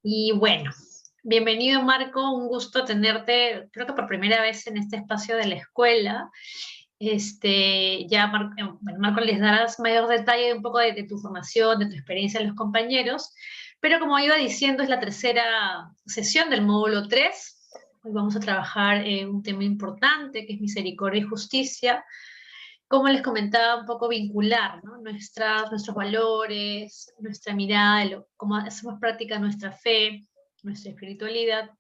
Y bueno, bienvenido Marco, un gusto tenerte, creo que por primera vez en este espacio de la escuela. Bueno, Marco, les darás mayor detalle un poco de tu formación, de tu experiencia en los compañeros, pero como iba diciendo, es la tercera sesión del módulo 3. Hoy vamos a trabajar un tema importante que es misericordia y justicia. Como les comentaba, un poco vincular, ¿no? Nuestros valores, nuestra mirada, cómo hacemos práctica nuestra fe, nuestra espiritualidad,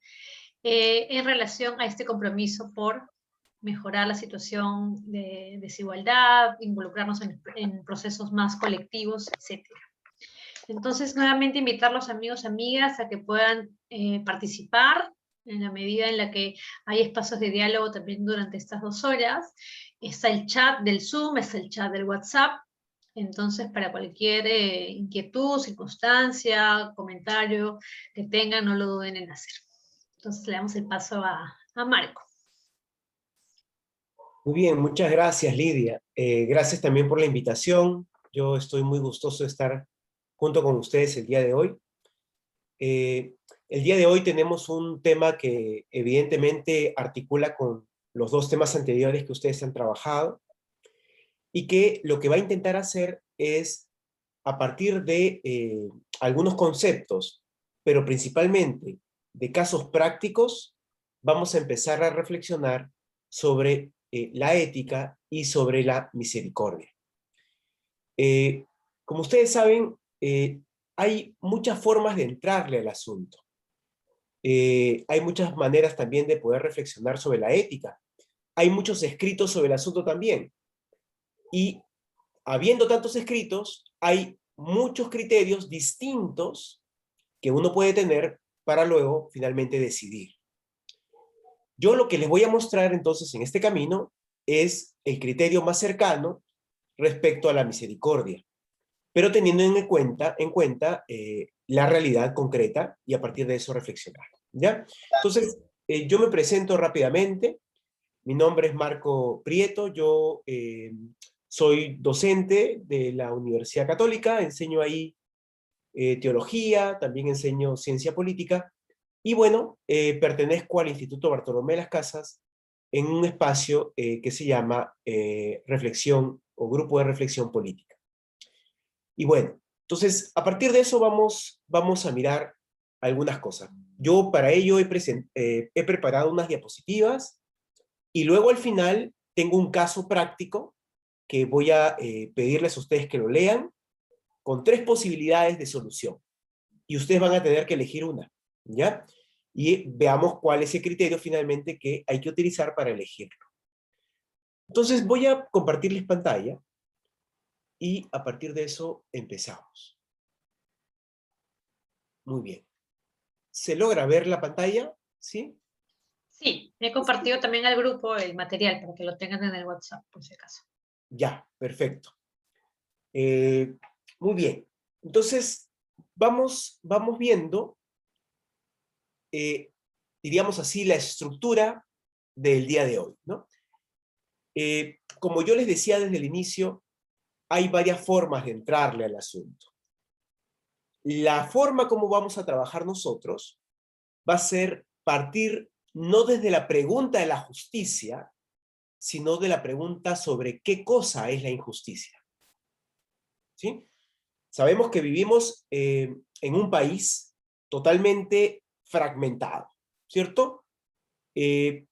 en relación a este compromiso por mejorar la situación de desigualdad, involucrarnos en procesos más colectivos, etcétera. Entonces, nuevamente invitar a los amigos, amigas, a que puedan participar en la medida en la que hay espacios de diálogo también durante estas 2 horas. Está el chat del Zoom, está el chat del WhatsApp. Entonces, para cualquier inquietud, circunstancia, comentario que tengan, no lo duden en hacer. Entonces, le damos el paso a Marco. Muy bien, muchas gracias, Lidia. Gracias también por la invitación. Yo estoy muy gustoso de estar junto con ustedes el día de hoy. El día de hoy tenemos un tema que evidentemente articula con los dos temas anteriores que ustedes han trabajado y que lo que va a intentar hacer es, a partir de algunos conceptos, pero principalmente de casos prácticos, vamos a empezar a reflexionar sobre la ética y sobre la misericordia. Como ustedes saben, hay muchas formas de entrarle al asunto. Hay muchas maneras también de poder reflexionar sobre la ética. Hay muchos escritos sobre el asunto también. Y habiendo tantos escritos, hay muchos criterios distintos que uno puede tener para luego finalmente decidir. Yo lo que les voy a mostrar entonces en este camino es el criterio más cercano respecto a la misericordia, pero teniendo en cuenta la realidad concreta y a partir de eso reflexionar, ¿ya? Entonces, yo me presento rápidamente. Mi nombre es Marco Prieto, yo soy docente de la Universidad Católica, enseño ahí teología, también enseño ciencia política, y bueno, pertenezco al Instituto Bartolomé de las Casas en un espacio que se llama Reflexión o Grupo de Reflexión Política. Y bueno, entonces, a partir de eso vamos a mirar algunas cosas. Yo para ello he preparado unas diapositivas y luego al final tengo un caso práctico que voy a pedirles a ustedes que lo lean con 3 posibilidades de solución. Y ustedes van a tener que elegir una, ¿ya? Y veamos cuál es el criterio finalmente que hay que utilizar para elegirlo. Entonces voy a compartirles pantalla y a partir de eso empezamos. Muy bien. ¿Se logra ver la pantalla? ¿Sí? Sí, he compartido también al grupo el material para que lo tengan en el WhatsApp, por si acaso. Ya, perfecto. Muy bien. Entonces, vamos viendo, diríamos así, la estructura del día de hoy, ¿no? Como yo les decía desde el inicio, hay varias formas de entrarle al asunto. La forma como vamos a trabajar nosotros va a ser partir no desde la pregunta de la justicia, sino de la pregunta sobre qué cosa es la injusticia. ¿Sí? Sabemos que vivimos en un país totalmente fragmentado, ¿cierto?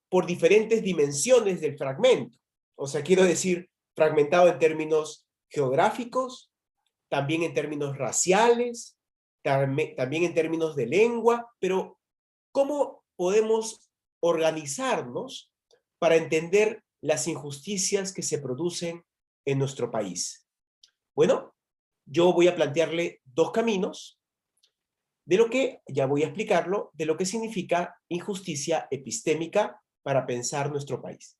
Por diferentes dimensiones del fragmento. O sea, quiero decir, fragmentado en términos geográficos, también en términos raciales, también en términos de lengua, pero ¿cómo podemos organizarnos para entender las injusticias que se producen en nuestro país? Bueno, yo voy a plantearle 2 caminos de lo que, ya voy a explicarlo, de lo que significa injusticia epistémica para pensar nuestro país.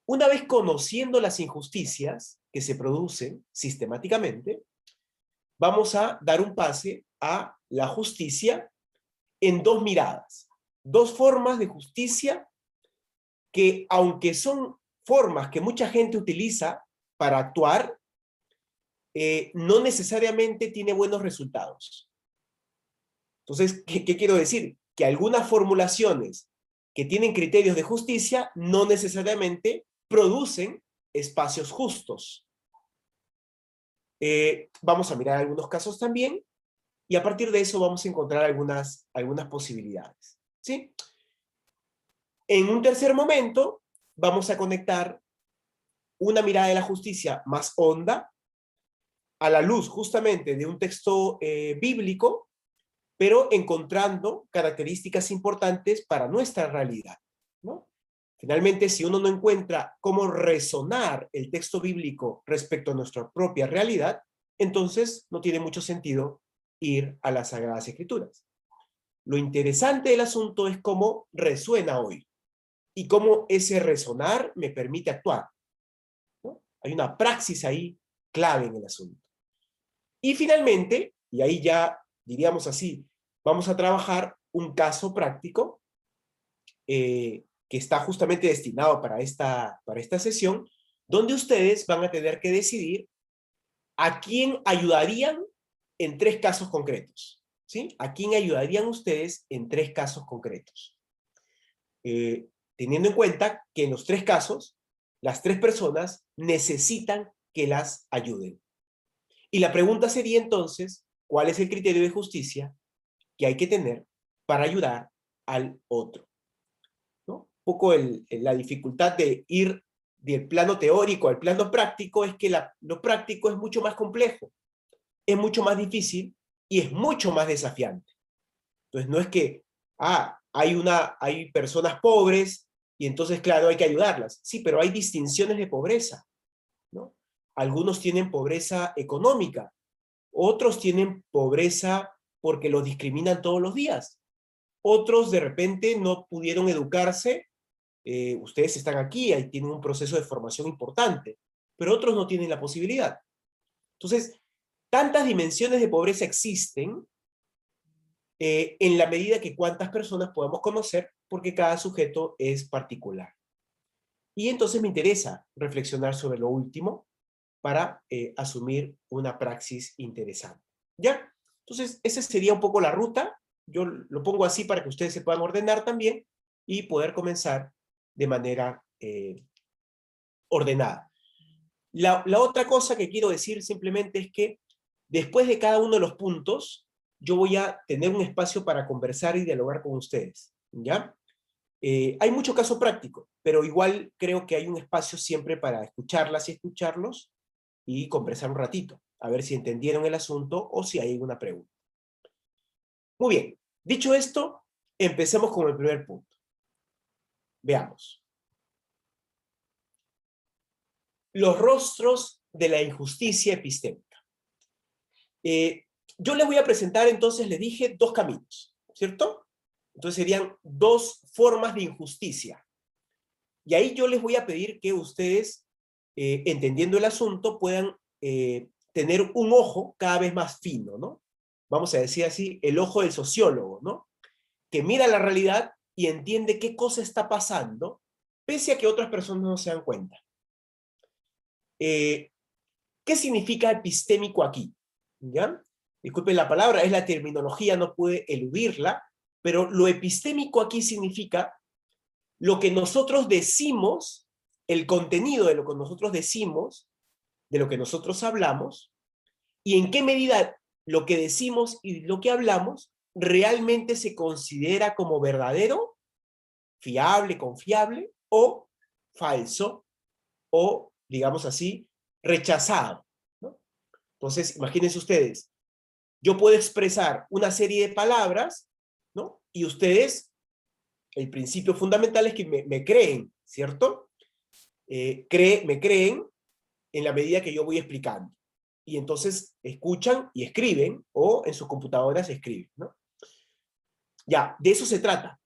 Una vez conociendo las injusticias que se producen sistemáticamente, vamos a dar un pase a la justicia en 2 miradas, 2 formas de justicia que, aunque son formas que mucha gente utiliza para actuar, no necesariamente tiene buenos resultados. Entonces, ¿qué quiero decir? Que algunas formulaciones que tienen criterios de justicia no necesariamente producen espacios justos. Vamos a mirar algunos casos también, y a partir de eso vamos a encontrar algunas posibilidades, ¿sí? En un tercer momento, vamos a conectar una mirada de la justicia más honda, a la luz justamente de un texto bíblico, pero encontrando características importantes para nuestra realidad, ¿no? Finalmente, si uno no encuentra cómo resonar el texto bíblico respecto a nuestra propia realidad, entonces no tiene mucho sentido ir a las Sagradas Escrituras. Lo interesante del asunto es cómo resuena hoy y cómo ese resonar me permite actuar, ¿no? Hay una praxis ahí clave en el asunto. Y finalmente, y ahí ya diríamos así, vamos a trabajar un caso práctico que está justamente destinado para esta sesión, donde ustedes van a tener que decidir a quién ayudarían en 3 casos concretos, ¿sí? ¿A quién ayudarían ustedes en 3 casos concretos? Teniendo en cuenta que en los 3 casos, las 3 personas necesitan que las ayuden. Y la pregunta sería entonces, ¿cuál es el criterio de justicia que hay que tener para ayudar al otro? ¿No? Un poco la dificultad de ir del plano teórico al plano práctico es que lo práctico es mucho más complejo, es mucho más difícil y es mucho más desafiante. Entonces no es que, hay personas pobres y entonces, claro, hay que ayudarlas. Sí, pero hay distinciones de pobreza, ¿no? Algunos tienen pobreza económica, otros tienen pobreza porque los discriminan todos los días. Otros de repente no pudieron educarse. Ustedes están aquí, ahí tienen un proceso de formación importante, pero otros no tienen la posibilidad. Entonces, tantas dimensiones de pobreza existen en la medida que cuántas personas podamos conocer, porque cada sujeto es particular. Y entonces me interesa reflexionar sobre lo último para asumir una praxis interesante. ¿Ya? Entonces, esa sería un poco la ruta. Yo lo pongo así para que ustedes se puedan ordenar también y poder comenzar de manera ordenada. La otra cosa que quiero decir simplemente es que después de cada uno de los puntos, yo voy a tener un espacio para conversar y dialogar con ustedes, ¿ya? Hay mucho caso práctico, pero igual creo que hay un espacio siempre para escucharlas y escucharlos y conversar un ratito, a ver si entendieron el asunto o si hay alguna pregunta. Muy bien, dicho esto, empecemos con el primer punto. Veamos. Los rostros de la injusticia epistémica. Yo les voy a presentar, entonces, les dije, 2 caminos, ¿cierto? Entonces serían 2 formas de injusticia. Y ahí yo les voy a pedir que ustedes, entendiendo el asunto, puedan tener un ojo cada vez más fino, ¿no? Vamos a decir así, el ojo del sociólogo, ¿no? Que mira la realidad y entiende qué cosa está pasando, pese a que otras personas no se dan cuenta. ¿Qué significa epistémico aquí? ¿Ya? Disculpen la palabra, es la terminología, no puede eludirla, pero lo epistémico aquí significa lo que nosotros decimos, el contenido de lo que nosotros decimos, de lo que nosotros hablamos, y en qué medida lo que decimos y lo que hablamos realmente se considera como verdadero, fiable, confiable, o falso, o, digamos así, rechazado, ¿no? Entonces, imagínense ustedes, yo puedo expresar una serie de palabras, ¿no? Y ustedes, el principio fundamental es que me creen, ¿cierto? Me creen en la medida que yo voy explicando. Y entonces escuchan y escriben, o en sus computadoras escriben, ¿no? Ya, de eso se trata.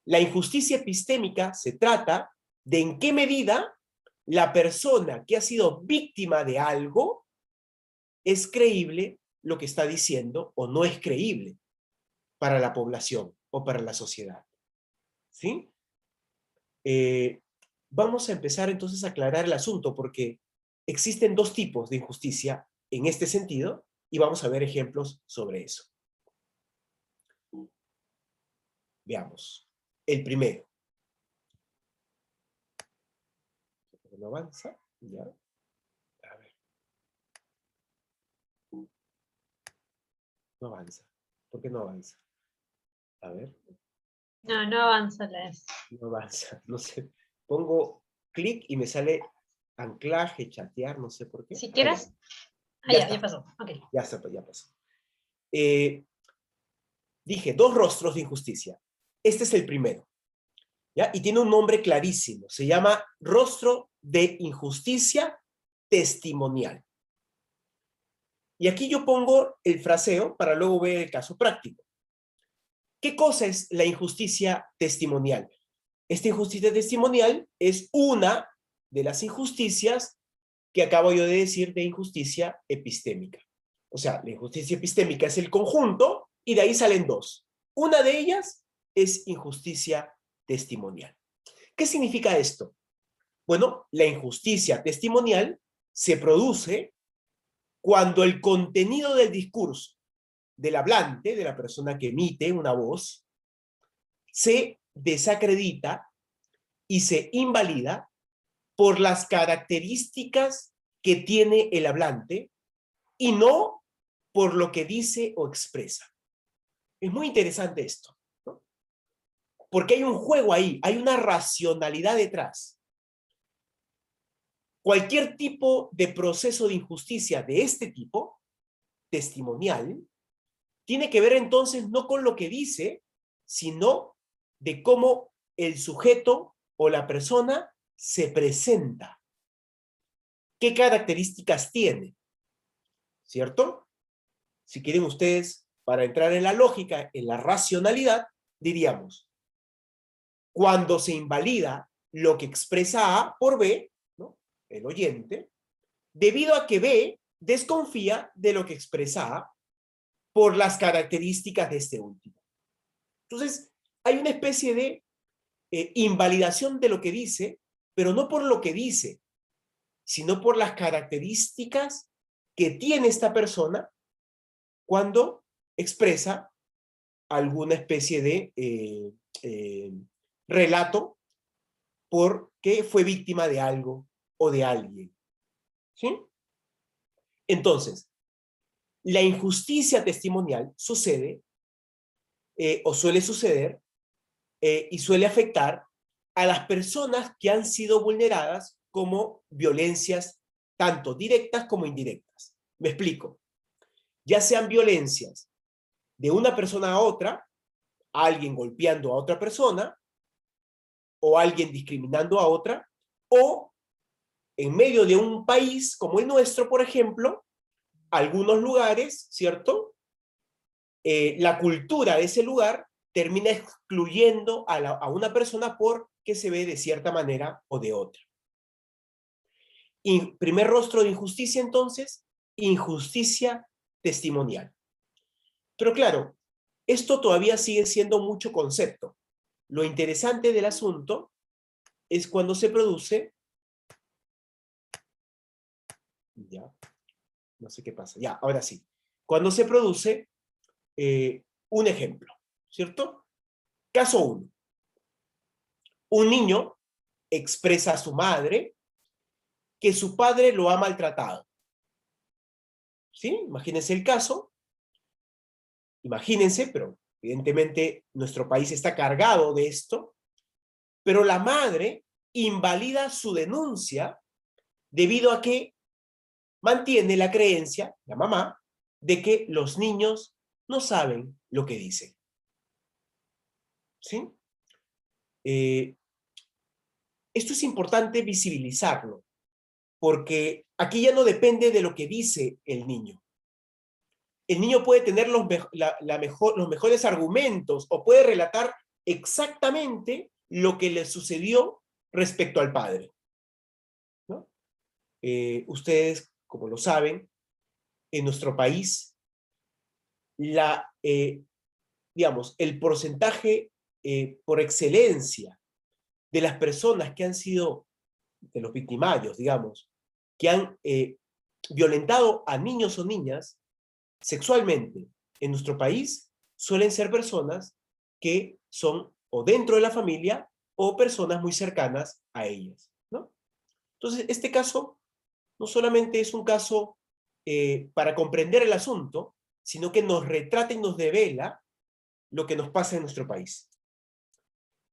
La injusticia epistémica se trata de en qué medida la persona que ha sido víctima de algo es creíble lo que está diciendo o no es creíble para la población o para la sociedad. ¿Sí? Vamos a empezar entonces a aclarar el asunto porque existen 2 tipos de injusticia en este sentido y vamos a ver ejemplos sobre eso. Veamos. El primero. No avanza, ya. A ver. No avanza. ¿Por qué no avanza? A ver. No, no avanza la S. No avanza. No sé. Pongo clic y me sale anclaje, chatear, no sé por qué. Si Ah, ya. quieres. Ah, Ya ya está. pasó. Ok. Ya está, ya pasó. Dije, dos rostros de injusticia. Este es el primero. ¿Ya? Y tiene un nombre clarísimo. Se llama rostro de injusticia testimonial. Y aquí yo pongo el fraseo para luego ver el caso práctico. ¿Qué cosa es la injusticia testimonial? Esta injusticia testimonial es una de las injusticias que acabo yo de decir de injusticia epistémica. O sea, la injusticia epistémica es el conjunto y de ahí salen dos. Una de ellas es injusticia testimonial. ¿Qué significa esto? Bueno, la injusticia testimonial se produce cuando el contenido del discurso del hablante, de la persona que emite una voz, se desacredita y se invalida por las características que tiene el hablante y no por lo que dice o expresa. Es muy interesante esto, ¿no? Porque hay un juego ahí, hay una racionalidad detrás. Cualquier tipo de proceso de injusticia de este tipo, testimonial, tiene que ver entonces no con lo que dice, sino de cómo el sujeto o la persona se presenta. ¿Qué características tiene? ¿Cierto? Si quieren ustedes, para entrar en la lógica, en la racionalidad, diríamos, cuando se invalida lo que expresa A por B, ¿no? El oyente, debido a que B desconfía de lo que expresa A por las características de este último. Entonces, hay una especie de invalidación de lo que dice, pero no por lo que dice, sino por las características que tiene esta persona cuando expresa alguna especie de relato porque fue víctima de algo o de alguien. ¿Sí? Entonces, la injusticia testimonial sucede o suele suceder y suele afectar a las personas que han sido vulneradas como violencias tanto directas como indirectas. Me explico. Ya sean violencias de una persona a otra, alguien golpeando a otra persona, o alguien discriminando a otra, o en medio de un país como el nuestro, por ejemplo, algunos lugares, ¿cierto? La cultura de ese lugar termina excluyendo a una persona porque se ve de cierta manera o de otra. Y primer rostro de injusticia, entonces, injusticia testimonial. Pero claro, esto todavía sigue siendo mucho concepto. Lo interesante del asunto es cuando se produce, ya, no sé qué pasa, ya, ahora sí, cuando se produce un ejemplo, ¿cierto? Caso 1. Un niño expresa a su madre que su padre lo ha maltratado. ¿Sí? Imagínense el caso. Imagínense, pero evidentemente nuestro país está cargado de esto, pero la madre invalida su denuncia debido a que mantiene la creencia, la mamá, de que los niños no saben lo que dicen. ¿Sí? Esto es importante visibilizarlo, porque aquí ya no depende de lo que dice el niño. El niño puede tener los mejores argumentos o puede relatar exactamente lo que le sucedió respecto al padre, ¿no? Ustedes, como lo saben, en nuestro país, digamos, el porcentaje por excelencia de las personas que han sido, de los victimarios, digamos, que han violentado a niños o niñas sexualmente en nuestro país, suelen ser personas que son o dentro de la familia o personas muy cercanas a ellas, ¿no? Entonces, este caso no solamente es un caso para comprender el asunto, sino que nos retrata y nos devela lo que nos pasa en nuestro país.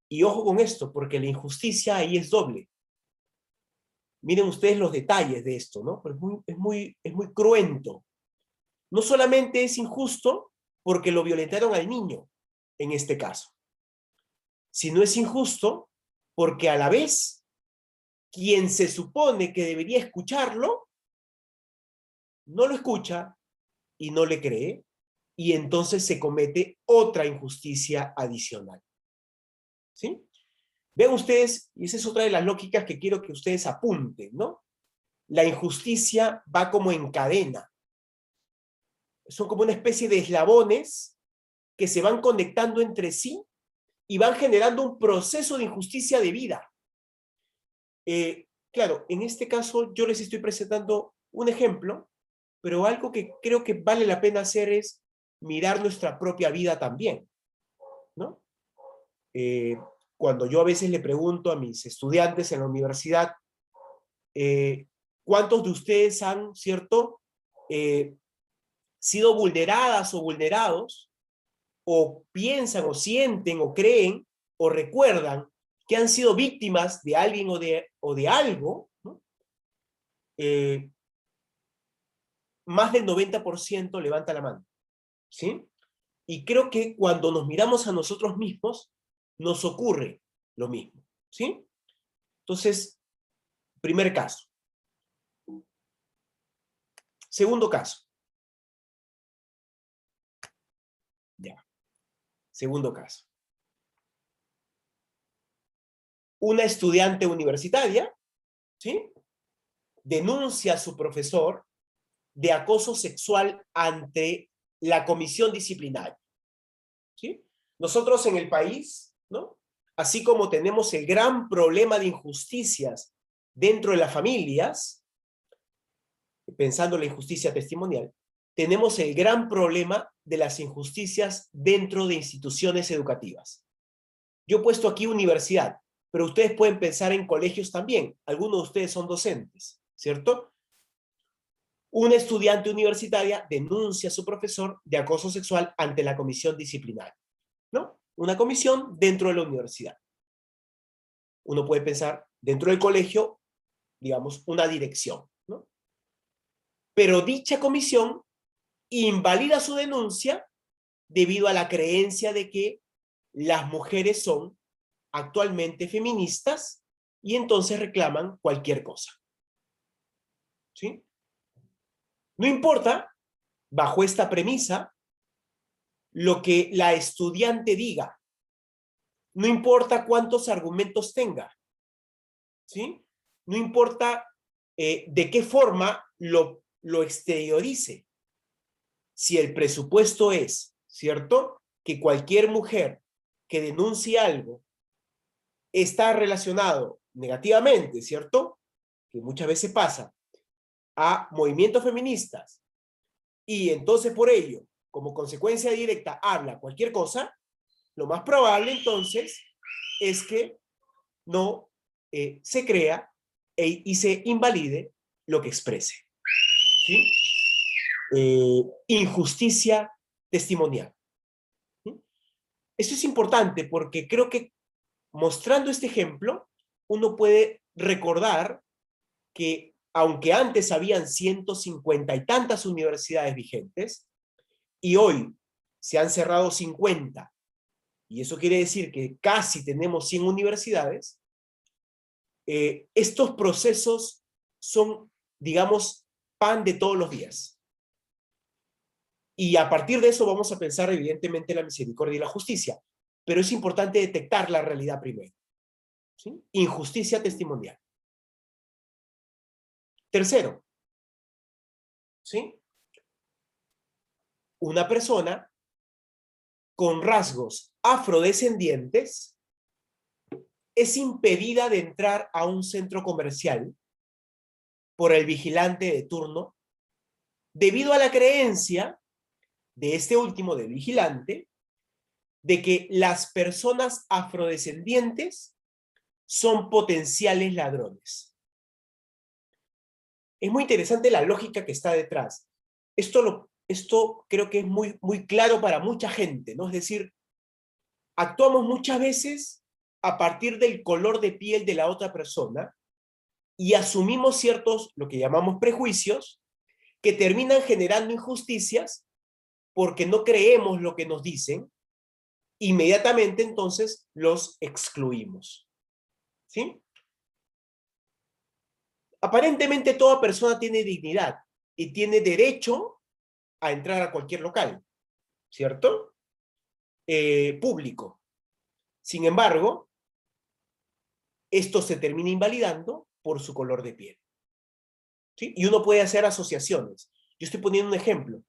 Y ojo con esto, porque la injusticia ahí es doble. Miren ustedes los detalles de esto, ¿no? Pero es muy cruento. No solamente es injusto porque lo violentaron al niño, en este caso, sino es injusto porque a la vez quien se supone que debería escucharlo, no lo escucha y no le cree, y entonces se comete otra injusticia adicional. ¿Sí? Vean ustedes, y esa es otra de las lógicas que quiero que ustedes apunten, ¿no? La injusticia va como en cadena. Son como una especie de eslabones que se van conectando entre sí y van generando un proceso de injusticia de vida. Claro, en este caso yo les estoy presentando un ejemplo, pero algo que creo que vale la pena hacer es mirar nuestra propia vida también, ¿no? Cuando yo a veces le pregunto a mis estudiantes en la universidad, ¿cuántos de ustedes han, cierto, sido vulneradas o vulnerados, o piensan o sienten o creen o recuerdan que han sido víctimas de alguien o de algo, ¿no? Más del 90% levanta la mano, ¿sí? Y creo que cuando nos miramos a nosotros mismos, nos ocurre lo mismo, ¿sí? Entonces, primer caso. Segundo caso. Ya. Segundo caso. Una estudiante universitaria, ¿sí? Denuncia a su profesor de acoso sexual ante la comisión disciplinaria, ¿sí? Nosotros en el país, ¿no? Así como tenemos el gran problema de injusticias dentro de las familias, pensando en la injusticia testimonial, tenemos el gran problema de las injusticias dentro de instituciones educativas. Yo he puesto aquí universidad, pero ustedes pueden pensar en colegios también. Algunos de ustedes son docentes, ¿cierto? Una estudiante universitaria denuncia a su profesor de acoso sexual ante la comisión disciplinaria, ¿no? Una comisión dentro de la universidad. Uno puede pensar dentro del colegio, digamos, una dirección, ¿no? Pero dicha comisión invalida su denuncia debido a la creencia de que las mujeres son actualmente feministas y entonces reclaman cualquier cosa, ¿sí? No importa, bajo esta premisa, lo que la estudiante diga, no importa cuántos argumentos tenga, ¿sí? No importa de qué forma lo exteriorice. Si el presupuesto es, ¿cierto?, que cualquier mujer que denuncie algo está relacionado negativamente, ¿cierto?, que muchas veces pasa, a movimientos feministas, y entonces por ello, como consecuencia directa, habla cualquier cosa, lo más probable entonces es que no se crea y se invalide lo que exprese, ¿sí? Injusticia testimonial, ¿sí? Esto es importante porque creo que mostrando este ejemplo, uno puede recordar que aunque antes habían 150 y tantas universidades vigentes, y hoy se han cerrado 50, y eso quiere decir que casi tenemos 100 universidades, estos procesos son, digamos, pan de todos los días. Y a partir de eso vamos a pensar evidentemente en la misericordia y la justicia, pero es importante detectar la realidad primero, ¿sí? Injusticia testimonial. Tercero, ¿sí? Una persona con rasgos afrodescendientes es impedida de entrar a un centro comercial por el vigilante de turno debido a la creencia de este último, del vigilante, de que las personas afrodescendientes son potenciales ladrones. Es muy interesante la lógica que está detrás. Esto creo que es muy claro para mucha gente, ¿no? Es decir, actuamos muchas veces a partir del color de piel de la otra persona y asumimos ciertos, lo que llamamos prejuicios, que terminan generando injusticias porque no creemos lo que nos dicen, inmediatamente entonces los excluimos. ¿Sí? Aparentemente toda persona tiene dignidad y tiene derecho a entrar a cualquier local, ¿cierto? Público. Sin embargo, esto se termina invalidando por su color de piel. ¿Sí? Y uno puede hacer asociaciones. Yo estoy poniendo un ejemplo.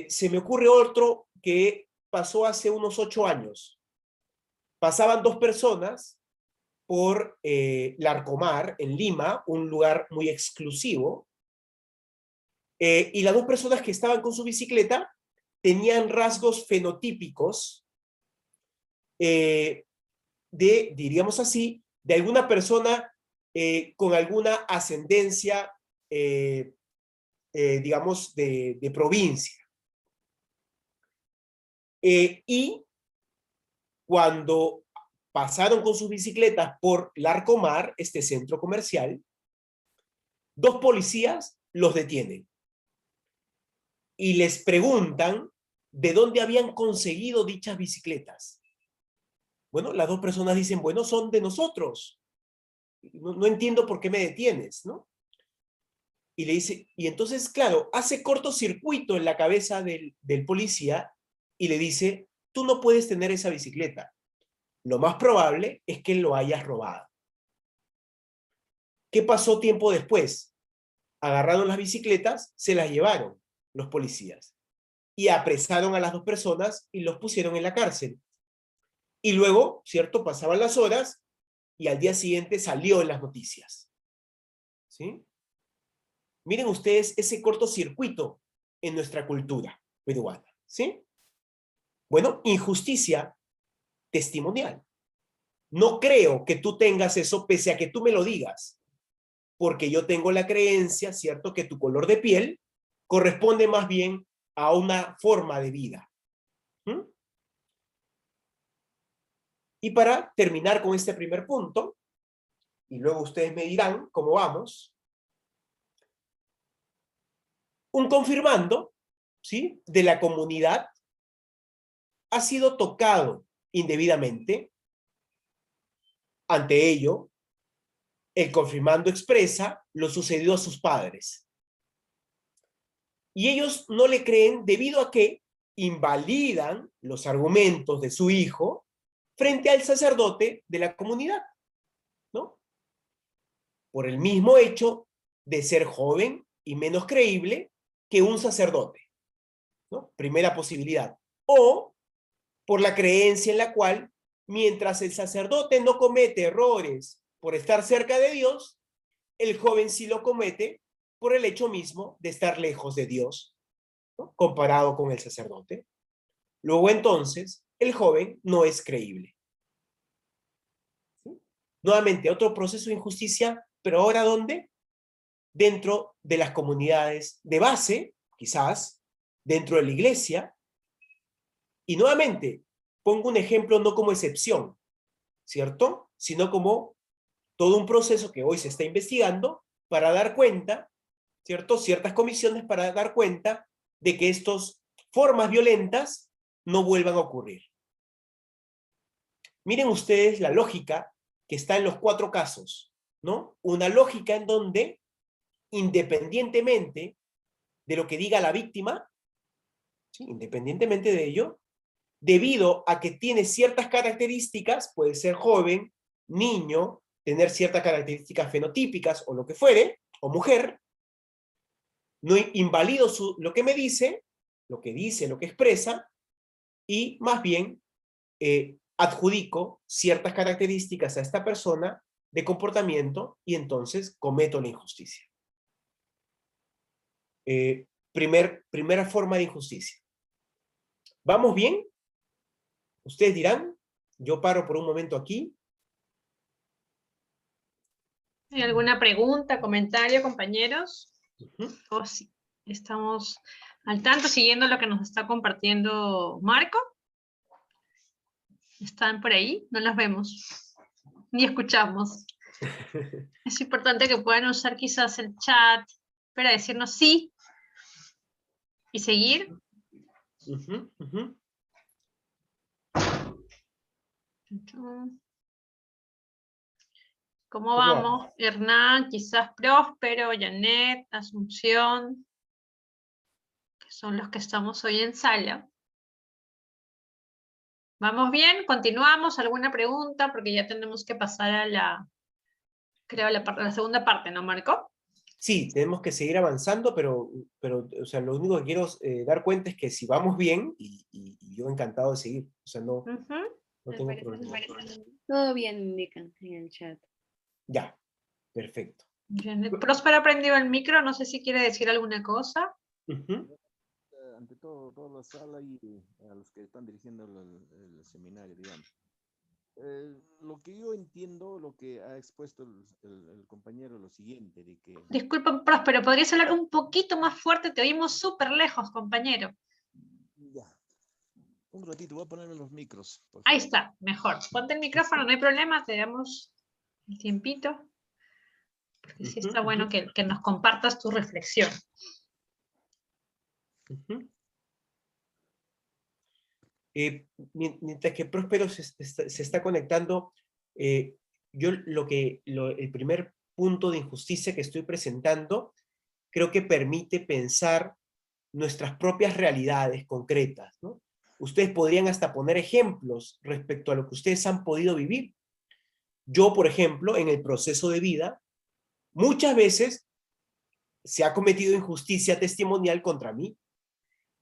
Se me ocurre otro que pasó hace unos 8 años. Pasaban dos personas por Larcomar, en Lima, un lugar muy exclusivo, y las dos personas que estaban con su bicicleta tenían rasgos fenotípicos diríamos así, de alguna persona con alguna ascendencia, digamos, de provincia. Y cuando pasaron con sus bicicletas por Larcomar, este centro comercial, dos policías los detienen y les preguntan de dónde habían conseguido dichas bicicletas. Bueno, las dos personas dicen, bueno, son de nosotros. No entiendo por qué me detienes, ¿no? Y le dice, y entonces, claro, hace cortocircuito en la cabeza del policía y le dice, tú no puedes tener esa bicicleta. Lo más probable es que lo hayas robado. ¿Qué pasó tiempo después? Agarraron las bicicletas, se las llevaron los policías y apresaron a las dos personas y los pusieron en la cárcel. Y luego, ¿cierto? Pasaban las horas y al día siguiente salió en las noticias. ¿Sí? Miren ustedes ese cortocircuito en nuestra cultura peruana. ¿Sí? Bueno, injusticia testimonial. No creo que tú tengas eso pese a que tú me lo digas, porque yo tengo la creencia, ¿cierto?, que tu color de piel corresponde más bien a una forma de vida. ¿Mm? Y para terminar con este primer punto, y luego ustedes me dirán cómo vamos, un confirmando, ¿sí?, de la comunidad ha sido tocado indebidamente. Ante ello, el confirmando expresa lo sucedido a sus padres. Y ellos no le creen debido a que invalidan los argumentos de su hijo frente al sacerdote de la comunidad, ¿no? Por el mismo hecho de ser joven y menos creíble que un sacerdote, ¿no? Primera posibilidad. O por la creencia en la cual, mientras el sacerdote no comete errores por estar cerca de Dios, el joven sí lo comete por el hecho mismo de estar lejos de Dios, ¿no?, comparado con el sacerdote. Luego entonces, el joven no es creíble. ¿Sí? Nuevamente, otro proceso de injusticia, pero ahora ¿dónde? Dentro de las comunidades de base, quizás, dentro de la iglesia. Y nuevamente, pongo un ejemplo no como excepción, ¿cierto?, sino como todo un proceso que hoy se está investigando para dar cuenta, ¿cierto?, ciertas comisiones para dar cuenta de que estas formas violentas no vuelvan a ocurrir. Miren ustedes la lógica que está en los 4 casos, ¿no? Una lógica en donde, independientemente de lo que diga la víctima, ¿sí?, independientemente de ello, debido a que tiene ciertas características, puede ser joven, niño, tener ciertas características fenotípicas o lo que fuere, o mujer, no invalido lo que me dice, lo que dice, lo que expresa, y más bien adjudico ciertas características a esta persona de comportamiento y entonces cometo la injusticia. Primera forma de injusticia. ¿Vamos bien? Ustedes dirán, yo paro por un momento aquí. ¿Hay alguna pregunta, comentario, compañeros? Uh-huh. Sí, estamos al tanto, siguiendo lo que nos está compartiendo Marco. ¿Están por ahí? No los vemos, ni escuchamos. Es importante que puedan usar quizás el chat para decirnos sí y seguir. Uh-huh, uh-huh. ¿Cómo vamos? Hernán, quizás Próspero, Janet, Asunción, que son los que estamos hoy en sala. ¿Vamos bien? ¿Continuamos? ¿Alguna pregunta? Porque ya tenemos que pasar a la, creo, a la segunda parte, ¿no, Marco? Sí, tenemos que seguir avanzando, pero o sea, lo único que quiero dar cuenta es que si vamos bien, y yo encantado de seguir, o sea, no, no tengo problema. Todo bien, indican en el chat. Ya, perfecto. Bien. Próspero ha prendido el micro, no sé si quiere decir alguna cosa. Uh-huh. Ante todo, toda la sala y a los que están dirigiendo el seminario, digamos. Lo que yo entiendo, lo que ha expuesto el compañero, lo siguiente, de que... Disculpa, Próspero, ¿podrías hablar un poquito más fuerte? Te oímos súper lejos, compañero. Ya. Un ratito, voy a ponerme los micros. Ahí está, mejor. Ponte el micrófono, no hay problema, te damos el tiempito. Porque sí está bueno que nos compartas tu reflexión. Uh-huh. Mientras que Próspero se está conectando, yo el primer punto de injusticia que estoy presentando, creo que permite pensar nuestras propias realidades concretas, ¿no? Ustedes podrían hasta poner ejemplos respecto a lo que ustedes han podido vivir. Yo, por ejemplo, en el proceso de vida, muchas veces se ha cometido injusticia testimonial contra mí,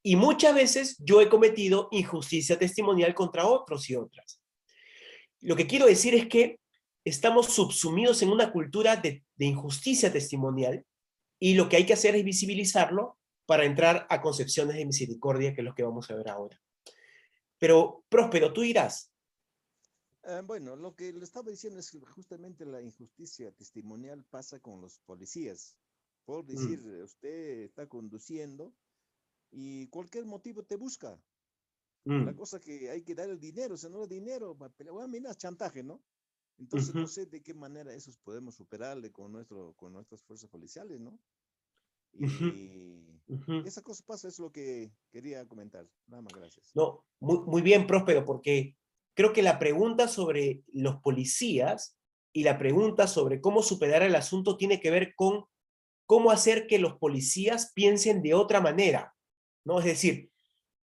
y muchas veces yo he cometido injusticia testimonial contra otros y otras. Lo que quiero decir es que estamos subsumidos en una cultura de injusticia testimonial, y lo que hay que hacer es visibilizarlo para entrar a concepciones de misericordia, que es lo que vamos a ver ahora. Pero, Próspero, tú dirás. Bueno, lo que le estaba diciendo es que justamente la injusticia testimonial pasa con los policías. Por decir, usted está conduciendo y cualquier motivo te busca. La cosa que hay que dar el dinero, si no el dinero, mira, es chantaje, ¿no? Entonces no sé de qué manera esos podemos superarle con nuestras fuerzas policiales, ¿no? Y esa cosa pasa, es lo que quería comentar. Nada más, gracias. No, muy bien, Próspero, porque creo que la pregunta sobre los policías y la pregunta sobre cómo superar el asunto tiene que ver con cómo hacer que los policías piensen de otra manera, ¿no? Es decir,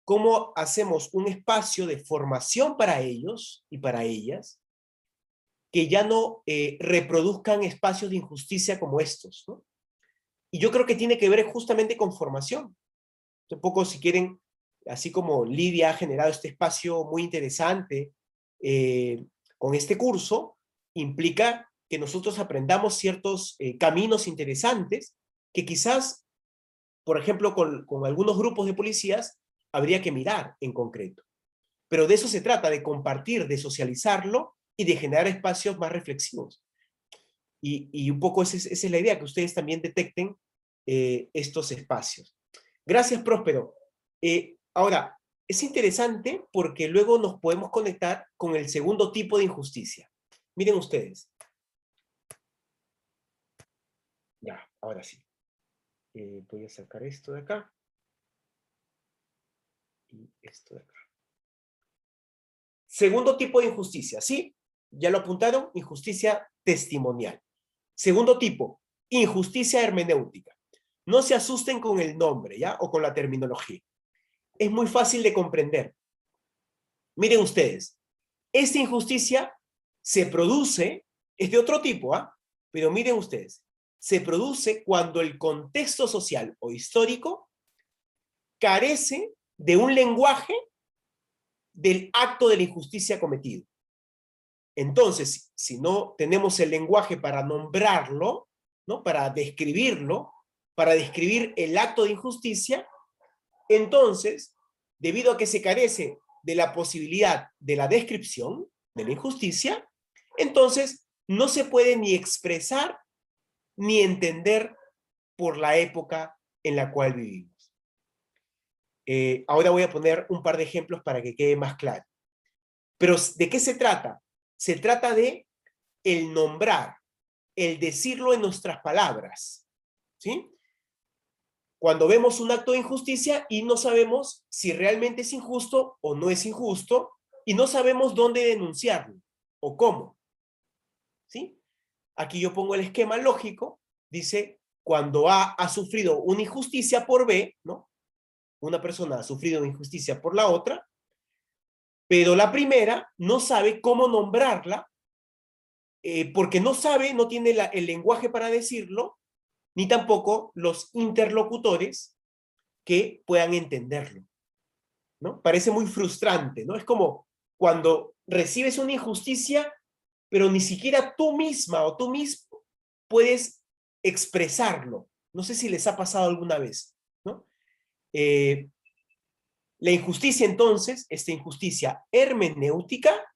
cómo hacemos un espacio de formación para ellos y para ellas que ya no reproduzcan espacios de injusticia como estos, ¿no? Y yo creo que tiene que ver justamente con formación. Un poco, si quieren, así como Lidia ha generado este espacio muy interesante con este curso, implica que nosotros aprendamos ciertos caminos interesantes que quizás, por ejemplo, con algunos grupos de policías, habría que mirar en concreto. Pero de eso se trata, de compartir, de socializarlo y de generar espacios más reflexivos. Y un poco esa es la idea, que ustedes también detecten estos espacios. Gracias, Próspero. Ahora, es interesante porque luego nos podemos conectar con el segundo tipo de injusticia. Miren ustedes. Ya, ahora sí. Voy a sacar esto de acá. Y esto de acá. Segundo tipo de injusticia, ¿sí? ¿Ya lo apuntaron? Injusticia testimonial. Segundo tipo, injusticia hermenéutica. No se asusten con el nombre, ¿ya? O con la terminología. Es muy fácil de comprender. Miren ustedes, esta injusticia se produce, es de otro tipo, ¿ah? Pero miren ustedes, se produce cuando el contexto social o histórico carece de un lenguaje del acto de la injusticia cometido. Entonces, si no tenemos el lenguaje para nombrarlo, ¿no? Para describirlo, para describir el acto de injusticia, entonces, debido a que se carece de la posibilidad de la descripción de la injusticia, entonces no se puede ni expresar ni entender por la época en la cual vivimos. Ahora voy a poner un par de ejemplos para que quede más claro. Pero ¿de qué se trata? Se trata de el nombrar, el decirlo en nuestras palabras, ¿sí? Cuando vemos un acto de injusticia y no sabemos si realmente es injusto o no es injusto, y no sabemos dónde denunciarlo o cómo, ¿sí? Aquí yo pongo el esquema lógico, dice, cuando A ha sufrido una injusticia por B, ¿no? Una persona ha sufrido una injusticia por la otra, pero la primera no sabe cómo nombrarla, porque no sabe, no tiene el lenguaje para decirlo, ni tampoco los interlocutores que puedan entenderlo, ¿no? Parece muy frustrante, ¿no? Es como cuando recibes una injusticia, pero ni siquiera tú misma o tú mismo puedes expresarlo. No sé si les ha pasado alguna vez, ¿no? La injusticia, entonces, esta injusticia hermenéutica,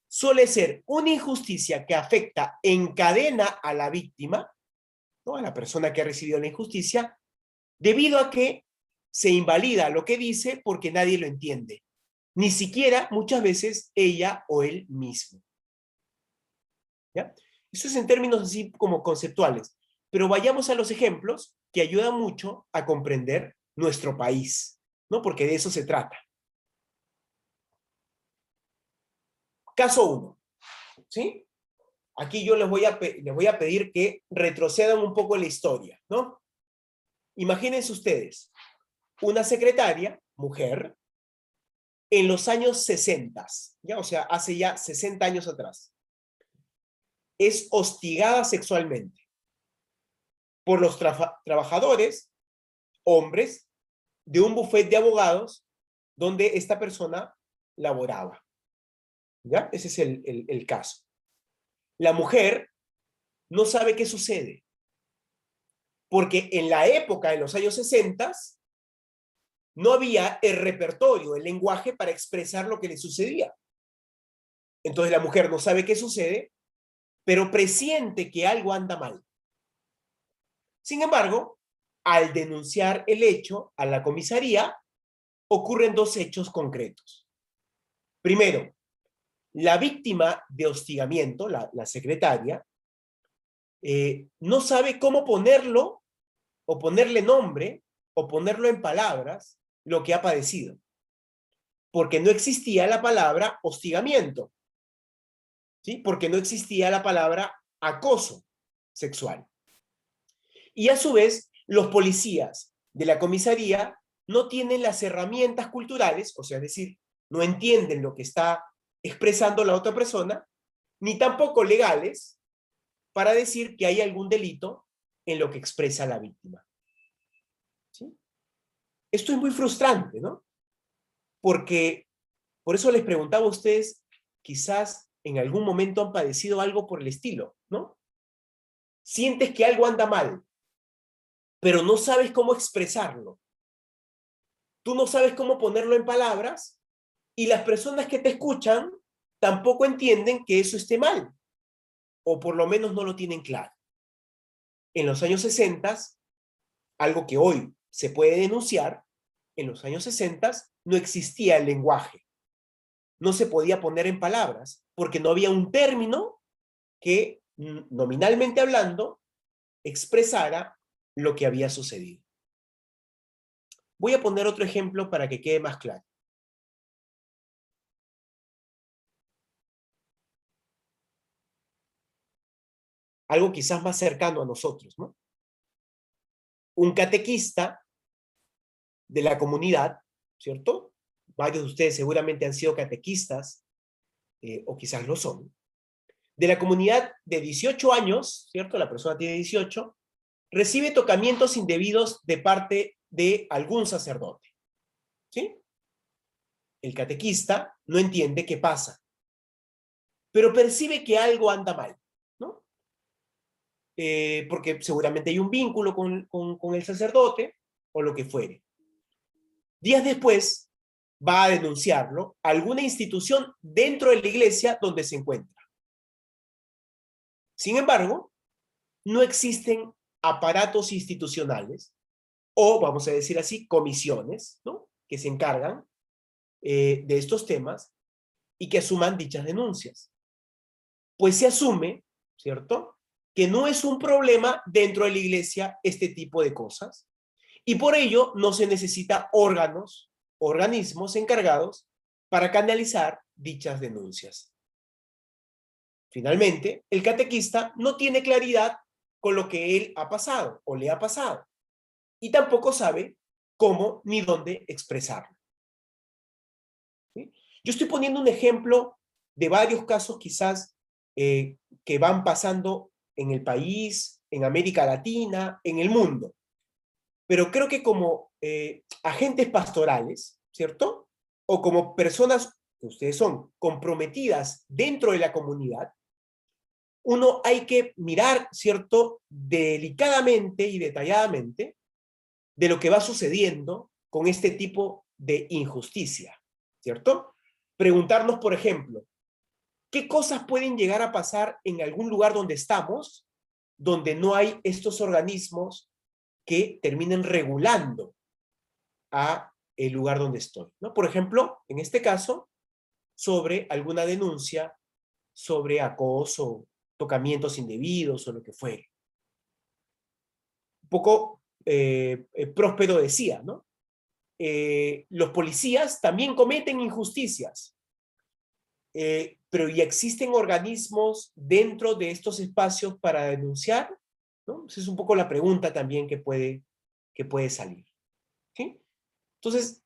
suele ser una injusticia que afecta en cadena a la víctima, ¿no? A la persona que ha recibido la injusticia, debido a que se invalida lo que dice porque nadie lo entiende. Ni siquiera, muchas veces, ella o él mismo. ¿Ya? Eso es en términos así como conceptuales. Pero vayamos a los ejemplos que ayudan mucho a comprender nuestro país, ¿no? Porque de eso se trata. Caso 1, ¿sí? Aquí yo les voy a pedir que retrocedan un poco en la historia, ¿no? Imagínense ustedes, una secretaria, mujer, en los años 60, ¿ya? O sea, hace ya 60 años atrás, es hostigada sexualmente por los trabajadores, hombres, de un bufete de abogados donde esta persona laboraba. ¿Ya? Ese es el caso. La mujer no sabe qué sucede, porque en la época de los años 60 no había el repertorio, el lenguaje para expresar lo que le sucedía. Entonces la mujer no sabe qué sucede, pero presiente que algo anda mal. Sin embargo, al denunciar el hecho a la comisaría, ocurren dos hechos concretos. Primero, la víctima de hostigamiento, la secretaria, no sabe cómo ponerlo, o ponerle nombre, o ponerlo en palabras, lo que ha padecido. Porque no existía la palabra hostigamiento, ¿sí? Porque no existía la palabra acoso sexual. Y a su vez, los policías de la comisaría no tienen las herramientas culturales, o sea, es decir, no entienden lo que está expresando la otra persona, ni tampoco legales, para decir que hay algún delito en lo que expresa la víctima. ¿Sí? Esto es muy frustrante, ¿no? Porque, por eso les preguntaba a ustedes, quizás en algún momento han padecido algo por el estilo, ¿no? Sientes que algo anda mal, pero no sabes cómo expresarlo. Tú no sabes cómo ponerlo en palabras y las personas que te escuchan tampoco entienden que eso esté mal, o por lo menos no lo tienen claro. En los años 60, algo que hoy se puede denunciar, en los años 60 no existía el lenguaje. No se podía poner en palabras, porque no había un término que, nominalmente hablando, expresara lo que había sucedido. Voy a poner otro ejemplo para que quede más claro. Algo quizás más cercano a nosotros, ¿no? Un catequista de la comunidad, ¿cierto? Varios de ustedes seguramente han sido catequistas, o quizás lo son. De la comunidad de 18 años, ¿cierto? La persona tiene 18, recibe tocamientos indebidos de parte de algún sacerdote, ¿sí? El catequista no entiende qué pasa, pero percibe que algo anda mal, ¿no? Porque seguramente hay un vínculo con el sacerdote o lo que fuere. Días después, va a denunciarlo a alguna institución dentro de la iglesia donde se encuentra. Sin embargo, no existen aparatos institucionales, o vamos a decir así, comisiones, ¿no?, que se encargan de estos temas y que asuman dichas denuncias. Pues se asume, ¿cierto?, que no es un problema dentro de la iglesia este tipo de cosas, y por ello no se necesita organismos encargados para canalizar dichas denuncias. Finalmente, el catequista no tiene claridad con lo que él ha pasado o le ha pasado, y tampoco sabe cómo ni dónde expresarlo. ¿Sí? Yo estoy poniendo un ejemplo de varios casos quizás que van pasando en el país, en América Latina, en el mundo. Pero creo que como agentes pastorales, ¿cierto?, o como personas que ustedes son comprometidas dentro de la comunidad, uno hay que mirar, ¿cierto?, delicadamente y detalladamente de lo que va sucediendo con este tipo de injusticia, ¿cierto? Preguntarnos, por ejemplo, ¿qué cosas pueden llegar a pasar en algún lugar donde estamos, donde no hay estos organismos que terminen regulando a el lugar donde estoy, ¿no? Por ejemplo, en este caso, sobre alguna denuncia sobre acoso, tocamientos indebidos o lo que fuere. Un poco Próspero decía, ¿no? Los policías también cometen injusticias, pero ¿ya existen organismos dentro de estos espacios para denunciar? ¿No? Esa es un poco la pregunta también que puede salir. ¿Sí? Entonces,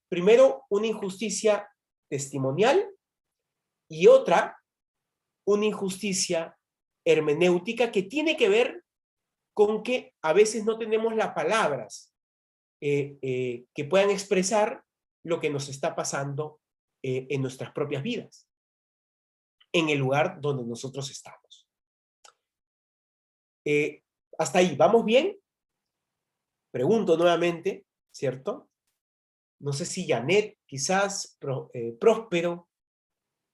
primero, una injusticia testimonial y otra, una injusticia hermenéutica que tiene que ver con que a veces no tenemos las palabras que puedan expresar lo que nos está pasando en nuestras propias vidas, en el lugar donde nosotros estamos. Hasta ahí, ¿vamos bien? Pregunto nuevamente, ¿cierto? No sé si Janet, quizás Próspero,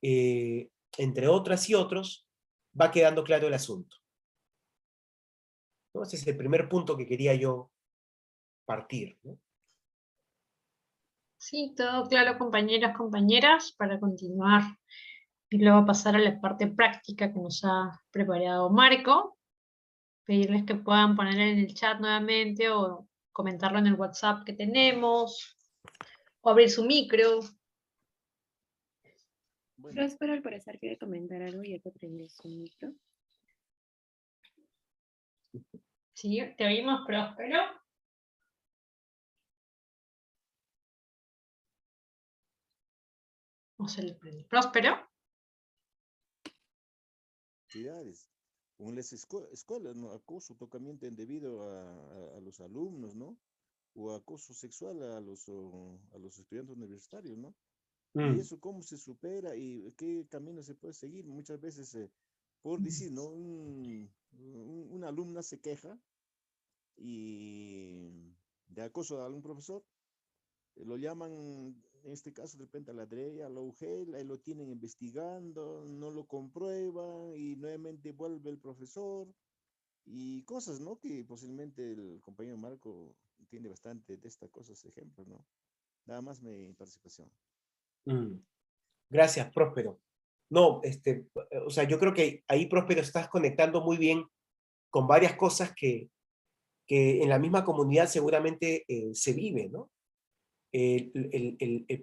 entre otras y otros, va quedando claro el asunto, ¿no? Ese es el primer punto que quería yo partir, ¿no? Sí, todo claro, compañeros, compañeras, para continuar y luego pasar a la parte práctica que nos ha preparado Marco. Pedirles que puedan poner en el chat nuevamente o comentarlo en el WhatsApp que tenemos, o abrir su micro. Bueno, Próspero, al parecer, quiere comentar algo y ya te prendí su micro. Sí, te oímos, Próspero. No se le prende. Próspero. actividades. Como las escuelas, ¿no? Acoso, tocamiento indebido a los alumnos, ¿no? O acoso sexual a los estudiantes universitarios, ¿no? Y eso cómo se supera y qué camino se puede seguir. Muchas veces, por decir, ¿no? Una alumna se queja y de acoso a algún profesor, lo llaman, en este caso, de repente a la DRE, a la UGEL, ahí lo tienen investigando, no lo comprueban y nuevamente vuelve el profesor y cosas, ¿no? Que posiblemente el compañero Marco tiene bastante de estas cosas, ejemplos, ¿no? Nada más mi participación. Gracias, Próspero. No, o sea, yo creo que ahí, Próspero, estás conectando muy bien con varias cosas que en la misma comunidad seguramente se vive, ¿no?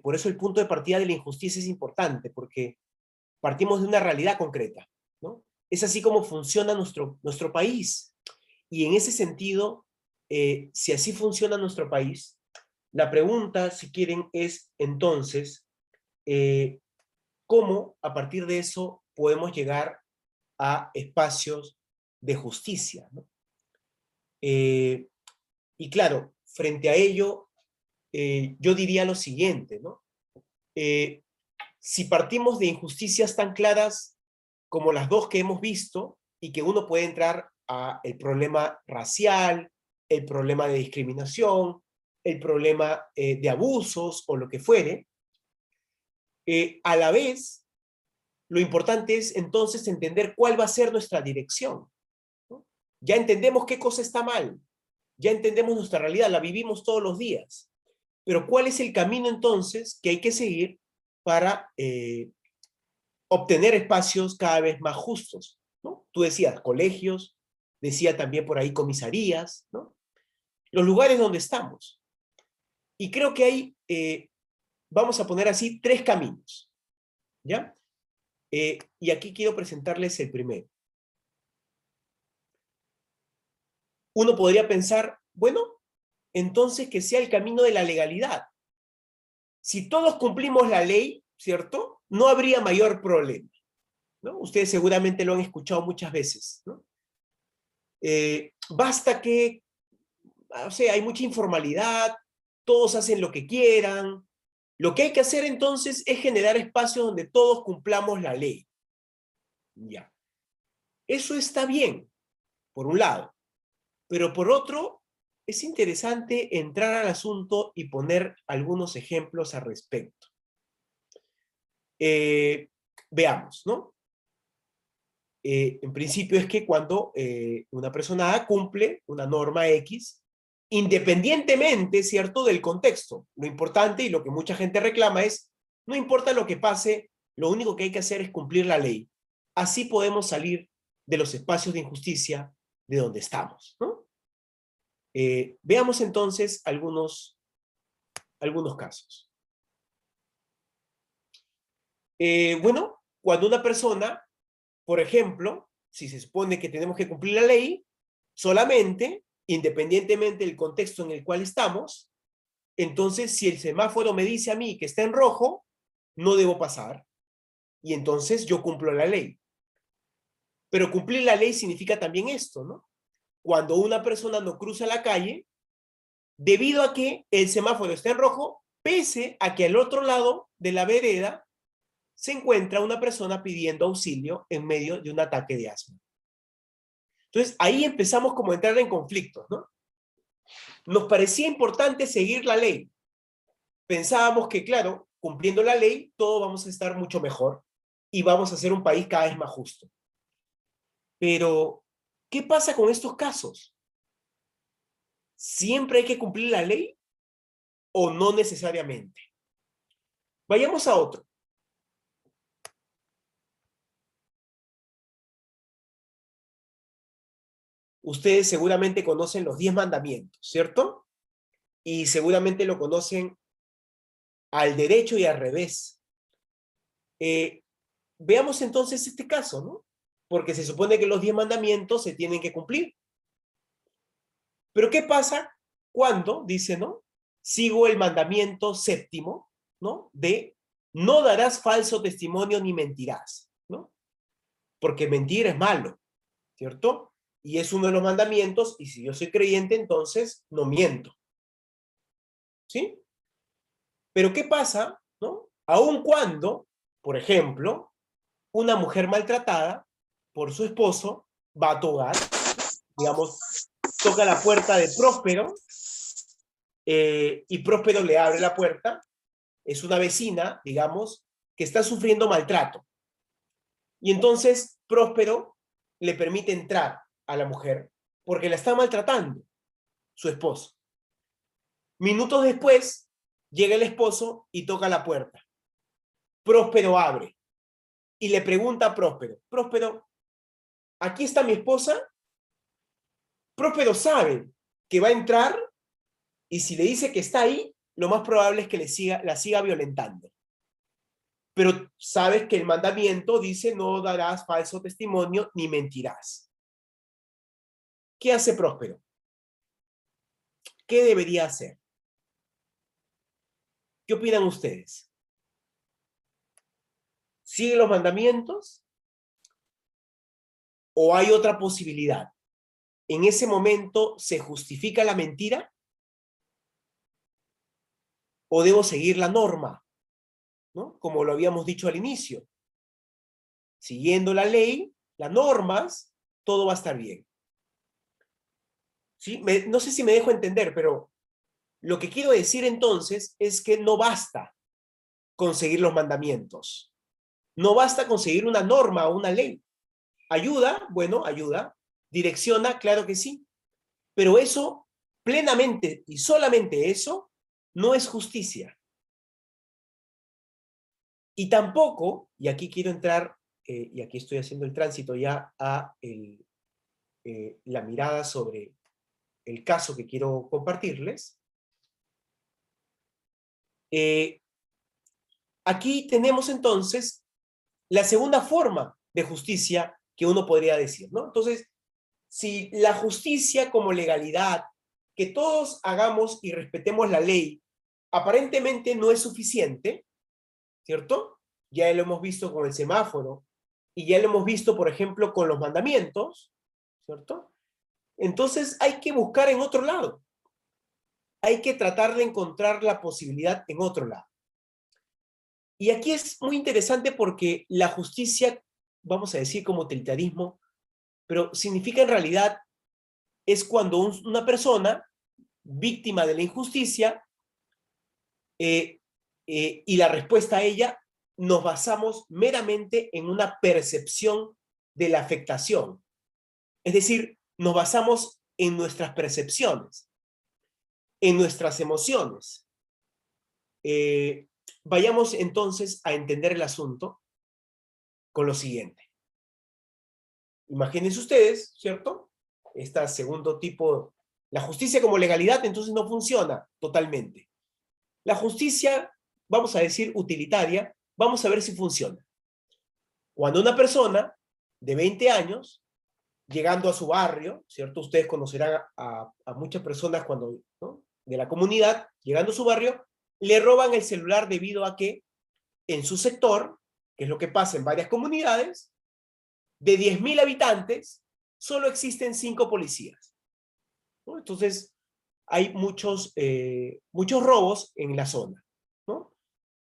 Por eso el punto de partida de la injusticia es importante, porque partimos de una realidad concreta, ¿no? Es así como funciona nuestro país. Y en ese sentido, si así funciona nuestro país, la pregunta, si quieren, es entonces, ¿cómo a partir de eso podemos llegar a espacios de justicia, ¿no? Y claro, frente a ello, yo diría lo siguiente, ¿no? Si partimos de injusticias tan claras como las dos que hemos visto, y que uno puede entrar a el problema racial, el problema de discriminación, el problema de abusos o lo que fuere, A la vez, lo importante es entonces entender cuál va a ser nuestra dirección, ¿no? Ya entendemos qué cosa está mal, ya entendemos nuestra realidad, la vivimos todos los días, pero ¿cuál es el camino entonces que hay que seguir para obtener espacios cada vez más justos, ¿no? Tú decías colegios, decía también por ahí comisarías, ¿no? Los lugares donde estamos. Y creo que hay, vamos a poner así, 3 caminos, ¿ya? Y aquí quiero presentarles el primero. Uno podría pensar, bueno, entonces que sea el camino de la legalidad. Si todos cumplimos la ley, ¿cierto? No habría mayor problema, ¿no? Ustedes seguramente lo han escuchado muchas veces, ¿no? Basta que, o sea, hay mucha informalidad, todos hacen lo que quieran. Lo que hay que hacer entonces es generar espacios donde todos cumplamos la ley. Ya. Eso está bien, por un lado. Pero por otro, es interesante entrar al asunto y poner algunos ejemplos al respecto. Veamos, ¿no? En principio es que cuando una persona A cumple una norma X, independientemente, ¿cierto?, del contexto. Lo importante y lo que mucha gente reclama es, no importa lo que pase, lo único que hay que hacer es cumplir la ley. Así podemos salir de los espacios de injusticia de donde estamos, ¿no? Veamos entonces algunos casos. Bueno, cuando una persona, por ejemplo, si se supone que tenemos que cumplir la ley, solamente, independientemente del contexto en el cual estamos, entonces si el semáforo me dice a mí que está en rojo, no debo pasar, y entonces yo cumplo la ley. Pero cumplir la ley significa también esto, ¿no? Cuando una persona no cruza la calle, debido a que el semáforo está en rojo, pese a que al otro lado de la vereda se encuentra una persona pidiendo auxilio en medio de un ataque de asma. Entonces, ahí empezamos como a entrar en conflictos, ¿no? Nos parecía importante seguir la ley. Pensábamos que, claro, cumpliendo la ley, todos vamos a estar mucho mejor y vamos a ser un país cada vez más justo. Pero, ¿qué pasa con estos casos? ¿Siempre hay que cumplir la ley o no necesariamente? Vayamos a otro. Ustedes seguramente conocen los 10 mandamientos, ¿cierto? Y seguramente lo conocen al derecho y al revés. Veamos entonces este caso, ¿no? Porque se supone que los 10 mandamientos se tienen que cumplir. Pero ¿qué pasa cuando, dice, ¿no? Sigo el mandamiento séptimo, ¿no? De no darás falso testimonio ni mentirás, ¿no? Porque mentir es malo, ¿cierto? Y es uno de los mandamientos, y si yo soy creyente, entonces no miento. ¿Sí? Pero ¿qué pasa, no? Aun cuando, por ejemplo, una mujer maltratada por su esposo va a tu hogar, digamos, toca la puerta de Próspero, y Próspero le abre la puerta, es una vecina, digamos, que está sufriendo maltrato. Y entonces Próspero le permite entrar a la mujer, porque la está maltratando su esposo. Minutos después, llega el esposo y toca la puerta. Próspero abre y le pregunta a Próspero, Próspero, ¿aquí está mi esposa? Próspero sabe que va a entrar y si le dice que está ahí, lo más probable es que la siga violentando. Pero sabes que el mandamiento dice no darás falso testimonio ni mentirás. ¿Qué hace Próspero? ¿Qué debería hacer? ¿Qué opinan ustedes? ¿Sigue los mandamientos? ¿O hay otra posibilidad? ¿En ese momento se justifica la mentira? ¿O debo seguir la norma? ¿No? Como lo habíamos dicho al inicio. Siguiendo la ley, las normas, todo va a estar bien. ¿Sí? No sé si me dejo entender, pero lo que quiero decir entonces es que no basta conseguir los mandamientos. No basta conseguir una norma o una ley. ¿Ayuda? Bueno, ayuda. ¿Direcciona? Claro que sí. Pero eso, plenamente y solamente eso, no es justicia. Y tampoco, y aquí quiero entrar, y aquí estoy haciendo el tránsito ya a la mirada sobre el caso que quiero compartirles. Aquí tenemos entonces la segunda forma de justicia que uno podría decir, ¿no? Entonces, si la justicia como legalidad, que todos hagamos y respetemos la ley, aparentemente no es suficiente, ¿cierto? Ya lo hemos visto con el semáforo, y ya lo hemos visto, por ejemplo, con los mandamientos, ¿cierto? Entonces hay que buscar en otro lado. Hay que tratar de encontrar la posibilidad en otro lado. Y aquí es muy interesante porque la justicia, vamos a decir como utilitarismo, pero significa en realidad, es cuando una persona, víctima de la injusticia, y la respuesta a ella, nos basamos meramente en una percepción de la afectación. Es decir, nos basamos en nuestras percepciones, en nuestras emociones. Vayamos entonces a entender el asunto con lo siguiente. Imagínense ustedes, ¿cierto? Este segundo tipo, la justicia como legalidad, entonces no funciona totalmente. La justicia, vamos a decir utilitaria, vamos a ver si funciona. Cuando una persona de 20 años, llegando a su barrio, ¿cierto? Ustedes conocerán a muchas personas cuando, ¿no?, de la comunidad, llegando a su barrio, le roban el celular debido a que en su sector, que es lo que pasa en varias comunidades, de 10.000 habitantes, solo existen 5 policías, ¿no? Entonces, hay muchos robos en la zona, ¿no?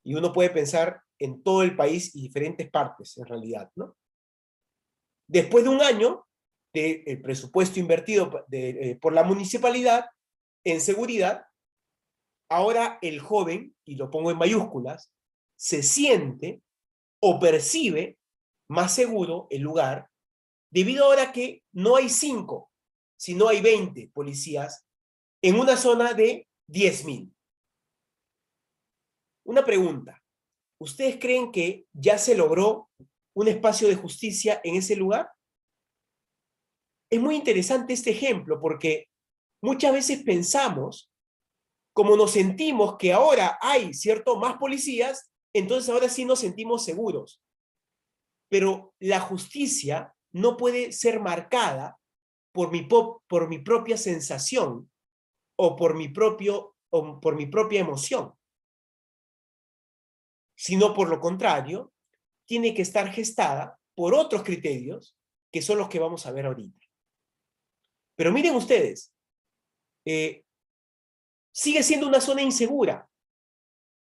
Y uno puede pensar en todo el país y diferentes partes, en realidad, ¿no? Después de un año del presupuesto invertido por la municipalidad en seguridad, ahora el joven, y lo pongo en mayúsculas, se siente o percibe más seguro el lugar, debido ahora que no hay 5, sino hay 20 policías en una zona de 10.000. Una pregunta, ¿ustedes creen que ya se logró un espacio de justicia en ese lugar? Es muy interesante este ejemplo porque muchas veces pensamos, como nos sentimos que ahora hay, ¿cierto?, más policías, entonces ahora sí nos sentimos seguros. Pero la justicia no puede ser marcada por mi propia sensación o por mi propia emoción, sino por lo contrario, tiene que estar gestada por otros criterios que son los que vamos a ver ahorita. Pero miren ustedes, sigue siendo una zona insegura,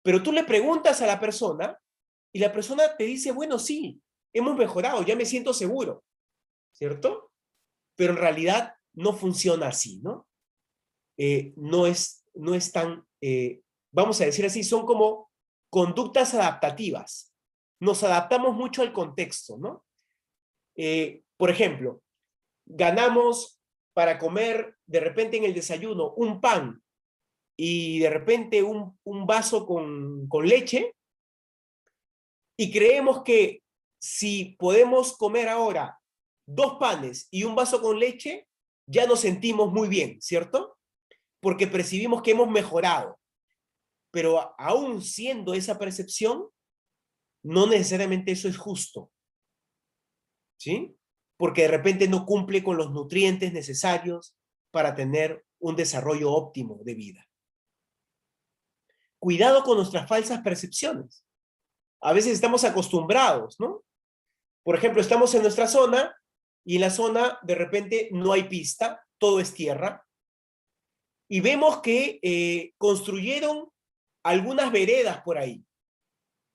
pero tú le preguntas a la persona y la persona te dice, bueno, sí, hemos mejorado, ya me siento seguro, ¿cierto? Pero en realidad no funciona así, ¿no? No es tan, vamos a decir así, son como conductas adaptativas. Nos adaptamos mucho al contexto, ¿no? Por ejemplo, ganamos para comer de repente en el desayuno un pan y de repente un vaso con leche, y creemos que si podemos comer ahora 2 panes y un vaso con leche, ya nos sentimos muy bien, ¿cierto? Porque percibimos que hemos mejorado. Pero aún siendo esa percepción, no necesariamente eso es justo, ¿sí? Porque de repente no cumple con los nutrientes necesarios para tener un desarrollo óptimo de vida. Cuidado con nuestras falsas percepciones. A veces estamos acostumbrados, ¿no? Por ejemplo, estamos en nuestra zona y en la zona de repente no hay pista, todo es tierra, y vemos que construyeron algunas veredas por ahí.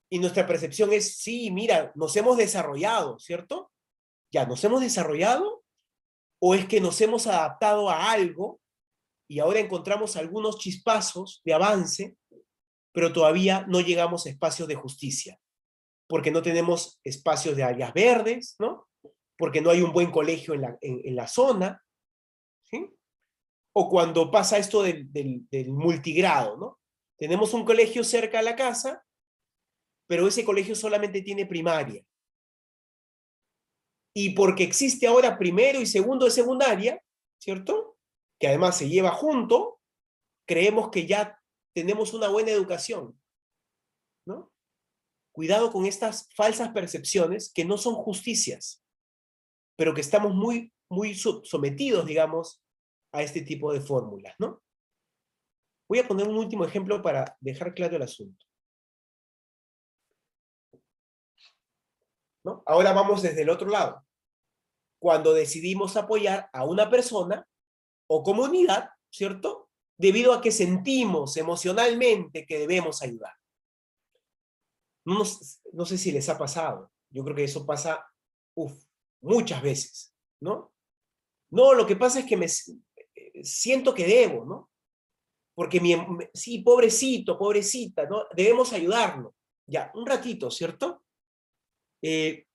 Y nuestra percepción es, sí, mira, nos hemos desarrollado, ¿cierto? ¿Ya nos hemos desarrollado? ¿O es que nos hemos adaptado a algo y ahora encontramos algunos chispazos de avance, pero todavía no llegamos a espacios de justicia, porque no tenemos espacios de áreas verdes, ¿no? Porque no hay un buen colegio en la zona, ¿sí? O cuando pasa esto del multigrado, ¿no? Tenemos un colegio cerca de la casa, pero ese colegio solamente tiene primaria. Y porque existe ahora primero y segundo de secundaria, ¿cierto? Que además se lleva junto, creemos que ya tenemos una buena educación, ¿no? Cuidado con estas falsas percepciones que no son justicias, pero que estamos muy sometidos, digamos, a este tipo de fórmulas, ¿no? Voy a poner un último ejemplo para dejar claro el asunto, ¿no? Ahora vamos desde el otro lado. Cuando decidimos apoyar a una persona o comunidad, ¿cierto? Debido a que sentimos emocionalmente que debemos ayudar. No sé si les ha pasado. Yo creo que eso pasa, muchas veces, ¿no? No, lo que pasa es que siento que debo, ¿no? Porque sí, pobrecito, pobrecita, ¿no? Debemos ayudarlo. Ya, un ratito, ¿cierto? Ese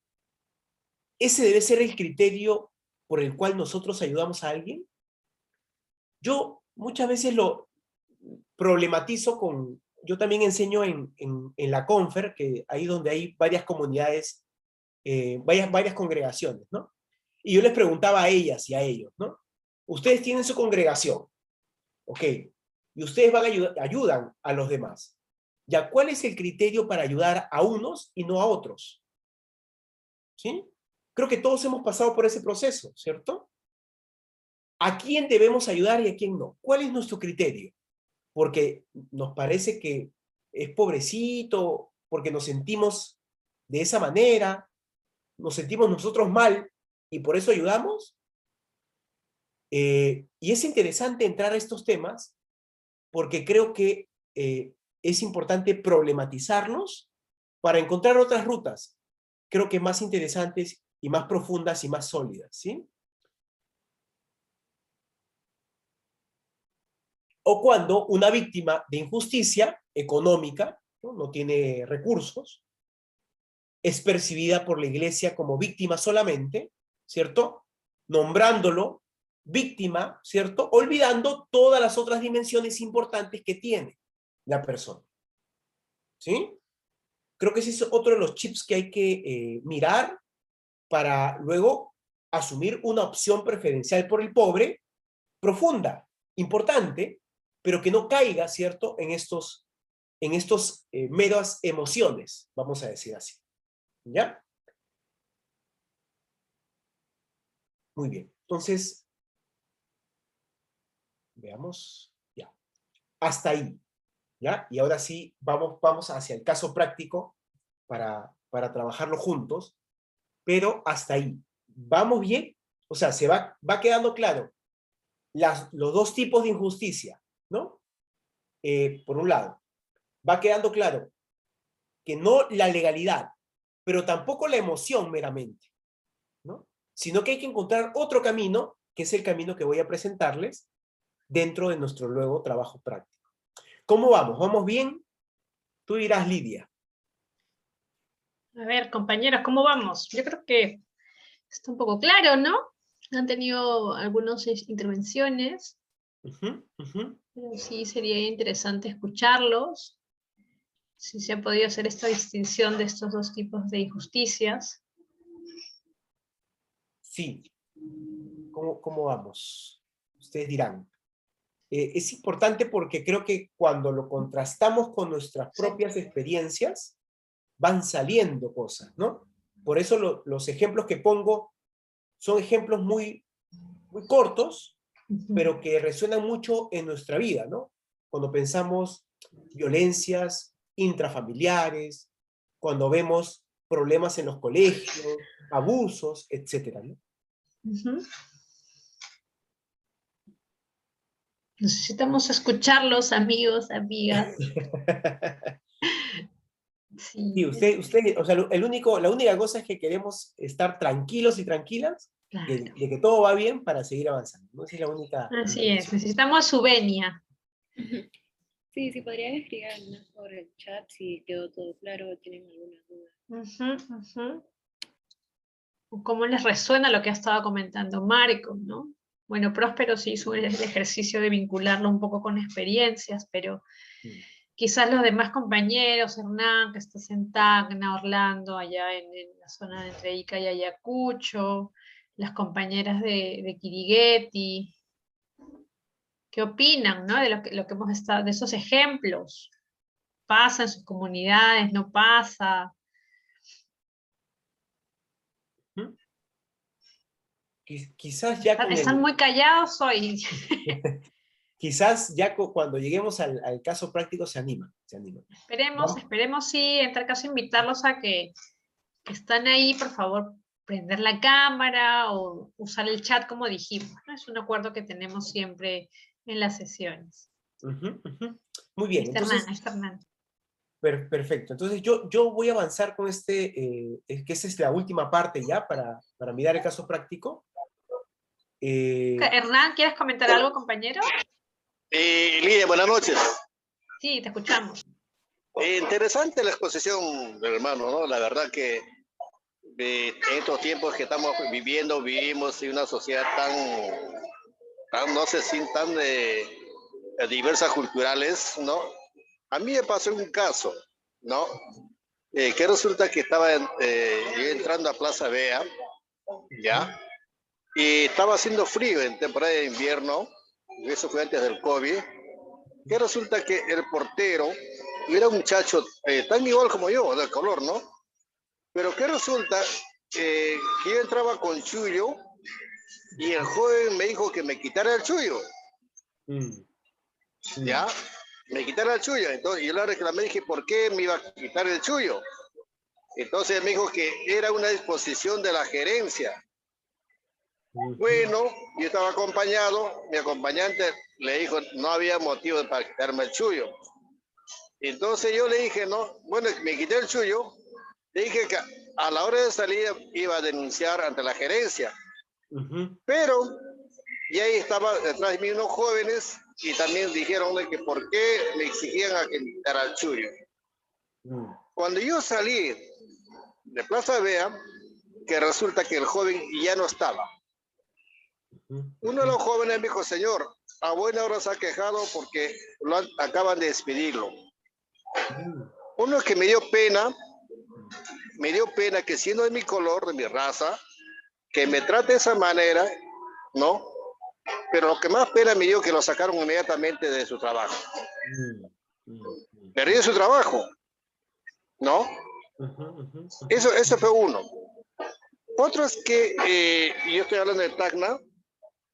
debe ser el criterio por el cual nosotros ayudamos a alguien. Yo muchas veces lo problematizo yo también enseño en la Confer, que ahí donde hay varias comunidades, varias congregaciones, ¿no? Y yo les preguntaba a ellas y a ellos, ¿no? Ustedes tienen su congregación, ¿ok? Y ustedes ayudan a los demás. ¿Ya cuál es el criterio para ayudar a unos y no a otros? ¿Sí? Creo que todos hemos pasado por ese proceso, ¿cierto? ¿A quién debemos ayudar y a quién no? ¿Cuál es nuestro criterio? Porque nos parece que es pobrecito, porque nos sentimos de esa manera, nos sentimos nosotros mal y por eso ayudamos. Y es interesante entrar a estos temas porque creo que es importante problematizarlos para encontrar otras rutas, creo que más interesantes y más profundas y más sólidas, ¿sí? O cuando una víctima de injusticia económica, no tiene recursos, es percibida por la iglesia como víctima solamente, ¿cierto? Nombrándolo víctima, ¿cierto? Olvidando todas las otras dimensiones importantes que tiene la persona, ¿sí? Creo que ese es otro de los chips que hay que mirar para luego asumir una opción preferencial por el pobre, profunda, importante, pero que no caiga, ¿cierto?, en estos meras emociones, vamos a decir así. ¿Ya? Muy bien. Entonces, veamos, ya. Hasta ahí, ¿ya? Y ahora sí, vamos hacia el caso práctico para trabajarlo juntos, pero hasta ahí. ¿Vamos bien? O sea, se va quedando claro los dos tipos de injusticia, ¿no? Por un lado, va quedando claro que no la legalidad, pero tampoco la emoción meramente, ¿no? Sino que hay que encontrar otro camino, que es el camino que voy a presentarles dentro de nuestro luego trabajo práctico. ¿Cómo vamos? ¿Vamos bien? Tú dirás, Lidia. A ver, compañeros, ¿cómo vamos? Yo creo que está un poco claro, ¿no? Han tenido algunas intervenciones, pero sí sería interesante escucharlos, si se ha podido hacer esta distinción de estos dos tipos de injusticias. Sí. ¿Cómo vamos? Ustedes dirán. Es importante porque creo que cuando lo contrastamos con nuestras propias experiencias, van saliendo cosas, ¿no? Por eso los ejemplos que pongo son ejemplos muy cortos, pero que resuenan mucho en nuestra vida, ¿no? Cuando pensamos violencias intrafamiliares, cuando vemos problemas en los colegios, abusos, etcétera, ¿no? Necesitamos escucharlos, amigos, amigas. Sí, Sí, usted, o sea, la única cosa es que queremos estar tranquilos y tranquilas, claro. de que todo va bien para seguir avanzando, ¿no? Esa es la única Así es, intención. necesitamos su venia. Sí, sí, podrían escribirnos por el chat si quedó todo claro o tienen alguna duda. ¿Cómo les resuena lo que ha estado comentando Marco, ¿no? Bueno, Próspero sí hizo el ejercicio de vincularlo un poco con experiencias, pero quizás los demás compañeros, Hernán, que estás en Tacna, Orlando, allá en la zona de entre Ica y Ayacucho, las compañeras de Kirigueti, ¿qué opinan, ¿no? De lo que hemos estado, de esos ejemplos. ¿Pasa en sus comunidades? ¿No pasa? Quizás ya con Están el... muy callados hoy. Quizás ya cuando lleguemos al caso práctico se anima, se anima. Esperemos sí, en tal caso invitarlos a que están ahí, por favor, prender la cámara o usar el chat como dijimos, ¿no? Es un acuerdo que tenemos siempre en las sesiones. Muy bien, entonces... Ahí está Hernán. Perfecto, entonces yo voy a avanzar con que esa es la última parte ya para mirar el caso práctico. Hernán, ¿quieres comentar algo, compañero? Lidia, buenas noches. Sí, te escuchamos. Interesante la exposición del hermano, ¿no? La verdad que en estos tiempos que estamos vivimos en una sociedad no sé si tan diversas culturales, ¿no? A mí me pasó un caso, ¿no? Que resulta que estaba yo entrando a Plaza Vea, ¿ya? Y estaba haciendo frío en temporada de invierno, y eso fue antes del COVID, que resulta que el portero era un muchacho tan igual como yo, del color, ¿no? Pero que resulta que yo entraba con chullo y el joven me dijo que me quitara el chullo. ¿Ya? Me quitara el chullo. Entonces yo le reclamé, dije, ¿por qué me iba a quitar el chullo? Entonces me dijo que era una disposición de la gerencia. Bueno, yo estaba acompañado, mi acompañante le dijo, no había motivo para quitarme el chullo. Entonces yo le dije, no, bueno, me quité el chullo, le dije que a la hora de salir iba a denunciar ante la gerencia. Pero, y ahí estaba detrás de mí unos jóvenes y también dijeron que por qué me exigían a que me quitara el chullo. Cuando yo salí de Plaza Vea, que resulta que el joven ya no estaba. Uno de los jóvenes me dijo, señor, a buena hora se ha quejado porque acaban de despedirlo. Uno que me dio pena que siendo de mi color, de mi raza, que me trate de esa manera, ¿no? Pero lo que más pena me dio que lo sacaron inmediatamente de su trabajo. Perdió su trabajo, ¿no? Eso fue uno. Otro es que yo estoy hablando de Tacna.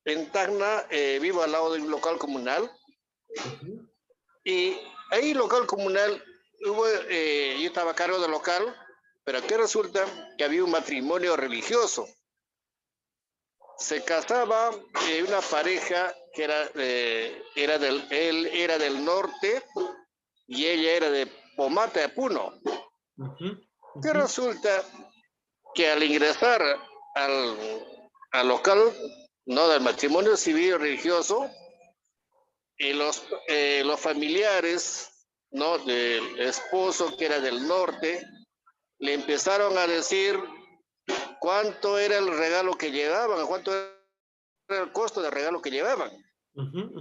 En Tacna vivo al lado de un local comunal. Y ahí local comunal, yo estaba a cargo del local, pero aquí resulta que había un matrimonio religioso. Se casaba una pareja que él era del norte y ella era de Pomata de Puno. Que resulta que al ingresar al local, ¿no?, del matrimonio civil religioso, y los familiares, ¿no?, del esposo que era del norte, le empezaron a decir cuánto era el regalo que llevaban, cuánto era el costo del regalo que llevaban.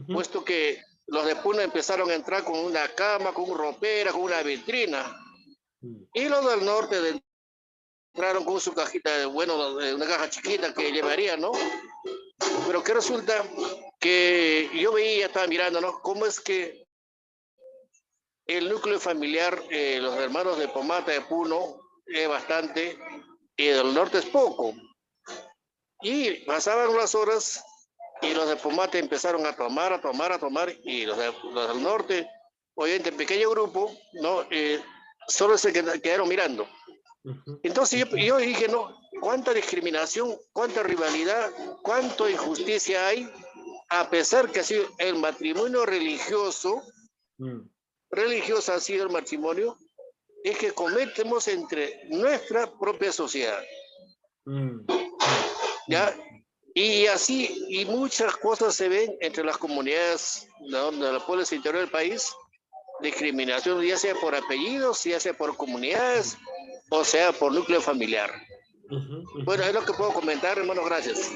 Puesto que los de Puno empezaron a entrar con una cama, con una ropera, con una vitrina. Y los del norte entraron con su cajita, una caja chiquita que llevarían, ¿no? Pero que resulta que yo veía, estaba mirando, ¿no?, cómo es que el núcleo familiar, los hermanos de Pomata de Puno es bastante, y del norte es poco. Y pasaban las horas y los de Pomata empezaron a tomar, y los del norte, obviamente en pequeño grupo, ¿no?, solo se quedaron mirando. Entonces yo dije, no, cuánta discriminación, cuánta rivalidad, cuánta injusticia hay, a pesar que ha sido el matrimonio religioso ha sido el matrimonio, es que cometemos entre nuestra propia sociedad. ¿Ya? Y así, y muchas cosas se ven entre las comunidades de los pueblos interiores del país, discriminación, ya sea por apellidos, ya sea por comunidades, o sea por núcleo familiar. Bueno, es lo que puedo comentar, hermano, gracias.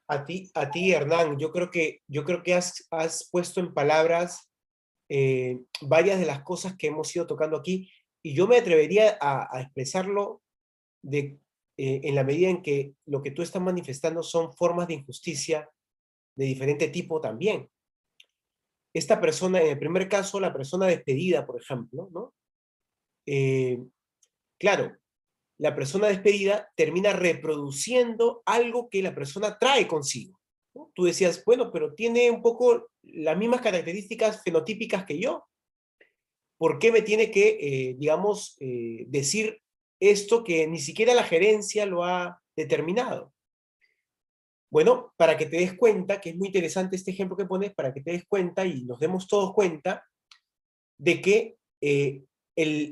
A ti, Hernán, yo creo que has puesto en palabras varias de las cosas que hemos ido tocando aquí, y yo me atrevería a expresarlo en la medida en que lo que tú estás manifestando son formas de injusticia de diferente tipo también. Esta persona, en el primer caso, la persona despedida, por ejemplo, ¿no? Claro, la persona despedida termina reproduciendo algo que la persona trae consigo, ¿no? Tú decías, bueno, pero tiene un poco las mismas características fenotípicas que yo. ¿Por qué me tiene que, digamos, decir esto que ni siquiera la gerencia lo ha determinado? Bueno, para que te des cuenta, que es muy interesante este ejemplo que pones, para que te des cuenta y nos demos todos cuenta de que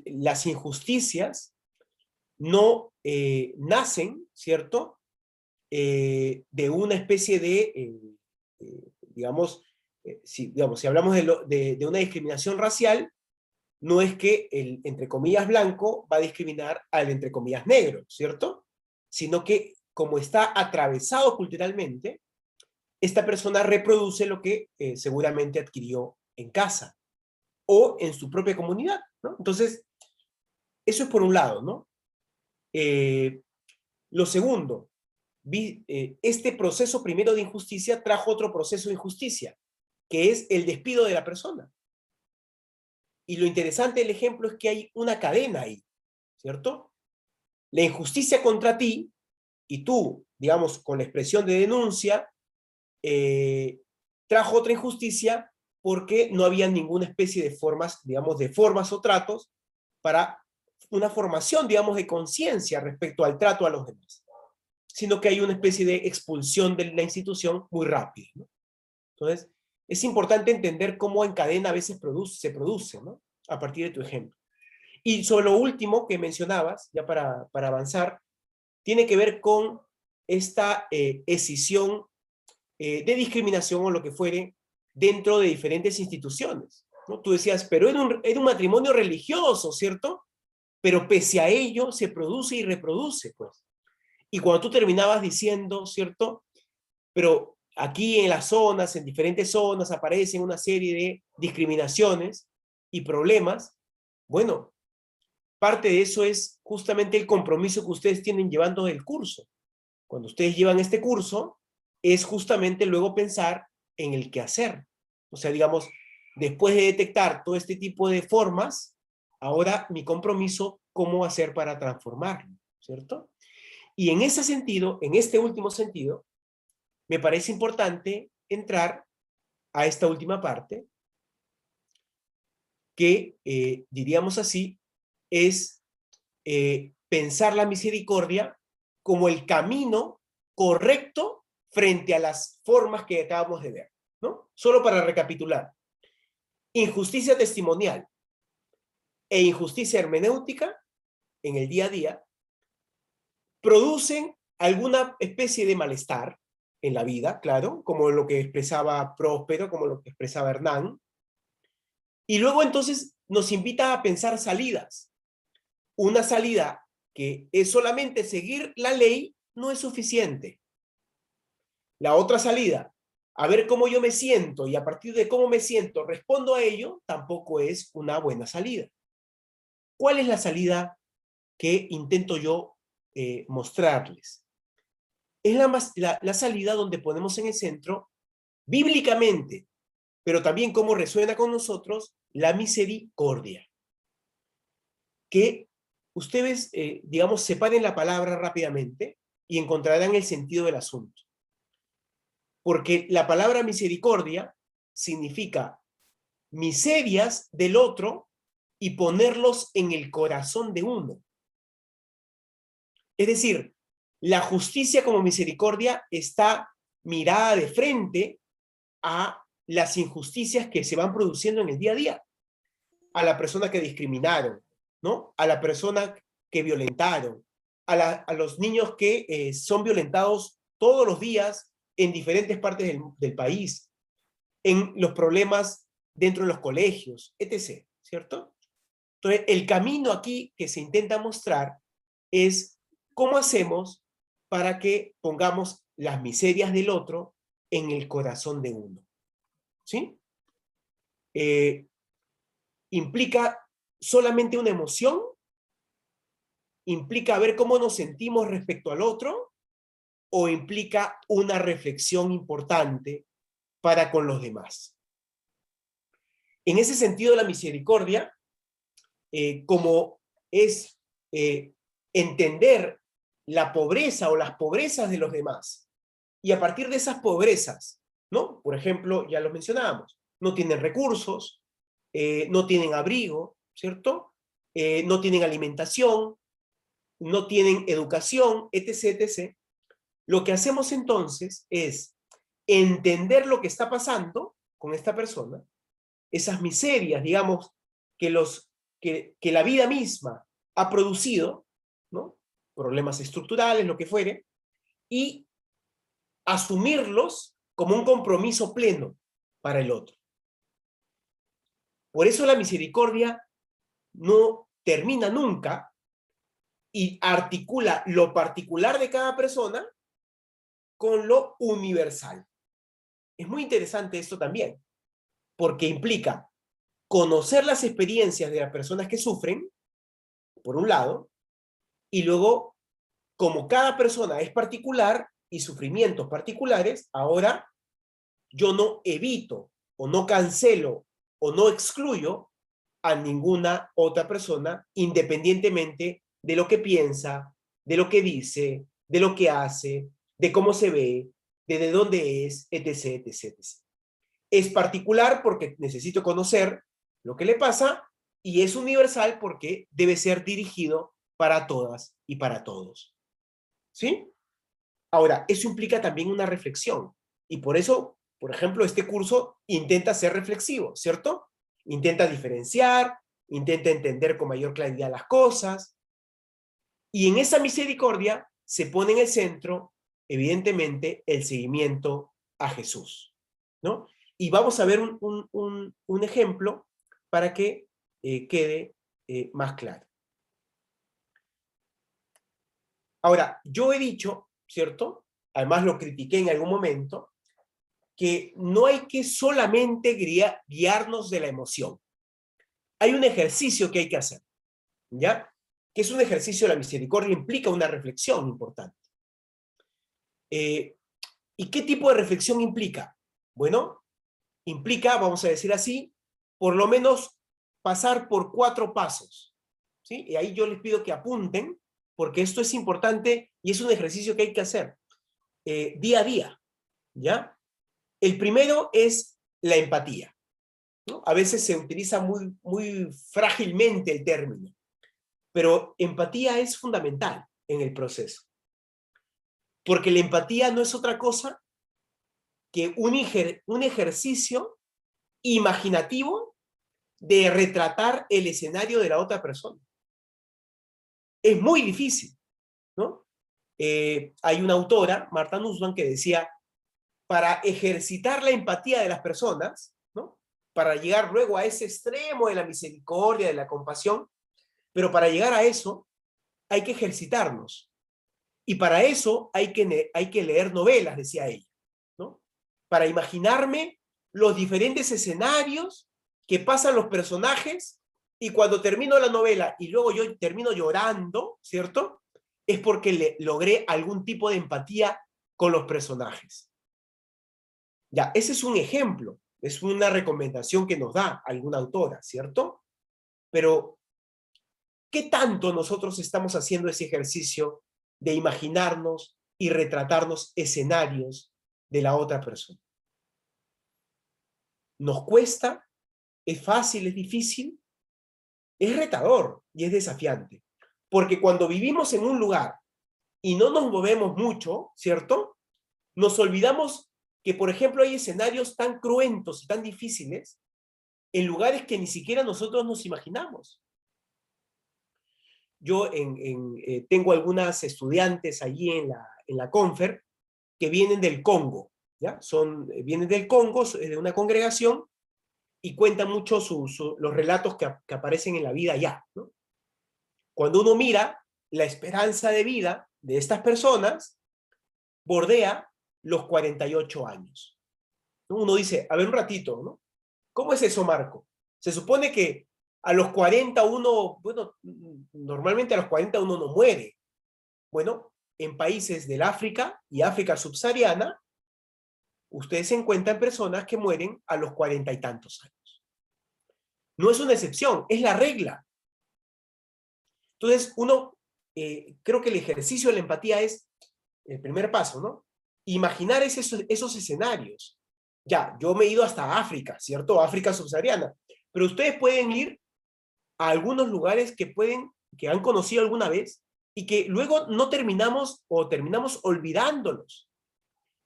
las injusticias no nacen, ¿cierto? De una especie de, digamos, si hablamos de una discriminación racial, no es que el, entre comillas, blanco va a discriminar al, entre comillas, negro, ¿cierto? Sino que, como está atravesado culturalmente, esta persona reproduce lo que seguramente adquirió en casa o en su propia comunidad, ¿no? Entonces, eso es por un lado, ¿no? Lo segundo, este proceso primero de injusticia trajo otro proceso de injusticia, que es el despido de la persona. Y lo interesante del ejemplo es que hay una cadena ahí, ¿cierto? La injusticia contra ti, y tú, digamos, con la expresión de denuncia, trajo otra injusticia porque no había ninguna especie de formas, digamos, de formas o tratos para una formación, digamos, de conciencia respecto al trato a los demás, sino que hay una especie de expulsión de la institución muy rápida, ¿no? Entonces, es importante entender cómo en cadena a veces se produce, ¿no? A partir de tu ejemplo. Y sobre lo último que mencionabas, ya para avanzar, tiene que ver con esta escisión de discriminación o lo que fuere dentro de diferentes instituciones, ¿no? Tú decías, pero era un matrimonio religioso, ¿cierto? Pero pese a ello se produce y reproduce, pues. Y cuando tú terminabas diciendo, ¿cierto? Pero aquí en las zonas, en diferentes zonas, aparecen una serie de discriminaciones y problemas. Bueno, parte de eso es justamente el compromiso que ustedes tienen llevando el curso. Cuando ustedes llevan este curso, es justamente luego pensar en el qué hacer. O sea, digamos, después de detectar todo este tipo de formas, ahora mi compromiso, cómo hacer para transformarlo, ¿cierto? Y en ese sentido, en este último sentido, me parece importante entrar a esta última parte, que diríamos así, es pensar la misericordia como el camino correcto frente a las formas que acabamos de ver, ¿no? Solo para recapitular. Injusticia testimonial e injusticia hermenéutica en el día a día producen alguna especie de malestar en la vida, claro, como lo que expresaba Próspero, como lo que expresaba Hernán, y luego entonces nos invita a pensar salidas. Una salida que es solamente seguir la ley no es suficiente. La otra salida, a ver cómo yo me siento y a partir de cómo me siento respondo a ello, tampoco es una buena salida. ¿Cuál es la salida que intento yo mostrarles? Es la salida donde ponemos en el centro, bíblicamente, pero también cómo resuena con nosotros, la misericordia. Que ustedes, digamos, separen la palabra rápidamente y encontrarán el sentido del asunto. Porque la palabra misericordia significa miserias del otro y ponerlos en el corazón de uno. Es decir, la justicia como misericordia está mirada de frente a las injusticias que se van produciendo en el día a día. A la persona que discriminaron, ¿no? A la persona que violentaron, a los niños que son violentados todos los días en diferentes partes del país, en los problemas dentro de los colegios, etc., ¿cierto? Entonces, el camino aquí que se intenta mostrar es cómo hacemos para que pongamos las miserias del otro en el corazón de uno, ¿sí? ¿Implica solamente una emoción? ¿Implica ver cómo nos sentimos respecto al otro? ¿O implica una reflexión importante para con los demás? En ese sentido, la misericordia, como es entender la pobreza o las pobrezas de los demás, y a partir de esas pobrezas, ¿no? Por ejemplo, ya lo mencionábamos, no tienen recursos, no tienen abrigo, ¿cierto? No tienen alimentación, no tienen educación, etc., etc. Lo que hacemos entonces es entender lo que está pasando con esta persona, esas miserias, digamos, que la vida misma ha producido, ¿no? Problemas estructurales, lo que fuere, y asumirlos como un compromiso pleno para el otro. Por eso la misericordia no termina nunca y articula lo particular de cada persona con lo universal. Es muy interesante esto también, porque implica conocer las experiencias de las personas que sufren, por un lado, y luego, como cada persona es particular y sufrimientos particulares, ahora yo no evito o no cancelo o no excluyo a ninguna otra persona independientemente de lo que piensa, de lo que dice, de lo que hace, de cómo se ve, de dónde es, etc., etc., etc. Es particular porque necesito conocer lo que le pasa y es universal porque debe ser dirigido para todas y para todos. ¿Sí? Ahora, eso implica también una reflexión y por eso, por ejemplo, este curso intenta ser reflexivo, ¿cierto? Intenta diferenciar, intenta entender con mayor claridad las cosas y en esa misericordia se pone en el centro, evidentemente, el seguimiento a Jesús, ¿no? Y vamos a ver un ejemplo para que quede más claro. Ahora, yo he dicho, ¿cierto? Además lo critiqué en algún momento, que no hay que solamente guiarnos de la emoción. Hay un ejercicio que hay que hacer, ¿ya? Que es un ejercicio de la misericordia, implica una reflexión importante. ¿Y qué tipo de reflexión implica? Bueno, implica, vamos a decir así, por lo menos pasar por 4 pasos, ¿sí? Y ahí yo les pido que apunten, porque esto es importante y es un ejercicio que hay que hacer día a día, ¿ya? El primero es la empatía, ¿no? A veces se utiliza muy frágilmente el término, pero empatía es fundamental en el proceso, porque la empatía no es otra cosa que un ejercicio imaginativo de retratar el escenario de la otra persona. Es muy difícil, ¿no? Hay una autora, Martha Nussbaum, que decía, para ejercitar la empatía de las personas, ¿no? Para llegar luego a ese extremo de la misericordia, de la compasión, pero para llegar a eso hay que ejercitarnos. Y para eso hay que leer novelas, decía ella, ¿no? Para imaginarme los diferentes escenarios que pasan los personajes y cuando termino la novela y luego yo termino llorando, ¿cierto? Es porque logré algún tipo de empatía con los personajes. Ya, ese es un ejemplo, es una recomendación que nos da alguna autora, ¿cierto? Pero, ¿qué tanto nosotros estamos haciendo ese ejercicio de imaginarnos y retratarnos escenarios de la otra persona? ¿Nos cuesta? ¿Es fácil? ¿Es difícil? Es retador y es desafiante. Porque cuando vivimos en un lugar y no nos movemos mucho, ¿cierto? Nos olvidamos que, por ejemplo, hay escenarios tan cruentos y tan difíciles en lugares que ni siquiera nosotros nos imaginamos. Yo tengo algunas estudiantes allí en la Confer que vienen del Congo, ¿ya? Vienen del Congo, de una congregación, y cuenta mucho los relatos que aparecen en la vida ya, ¿no? Cuando uno mira, la esperanza de vida de estas personas bordea los 48 años. Uno dice, a ver un ratito, ¿no? ¿Cómo es eso, Marco? Se supone que a los 40 uno, bueno, normalmente a los 40 uno no muere. Bueno, en países del África y África subsahariana, ustedes encuentran personas que mueren a los 40 y tantos años. No es una excepción, es la regla. Entonces, uno, creo que el ejercicio de la empatía es el primer paso, ¿no? Imaginar esos escenarios. Ya, yo me he ido hasta África, ¿cierto? África subsahariana. Pero ustedes pueden ir a algunos lugares que han conocido alguna vez y que luego no terminamos o terminamos olvidándolos.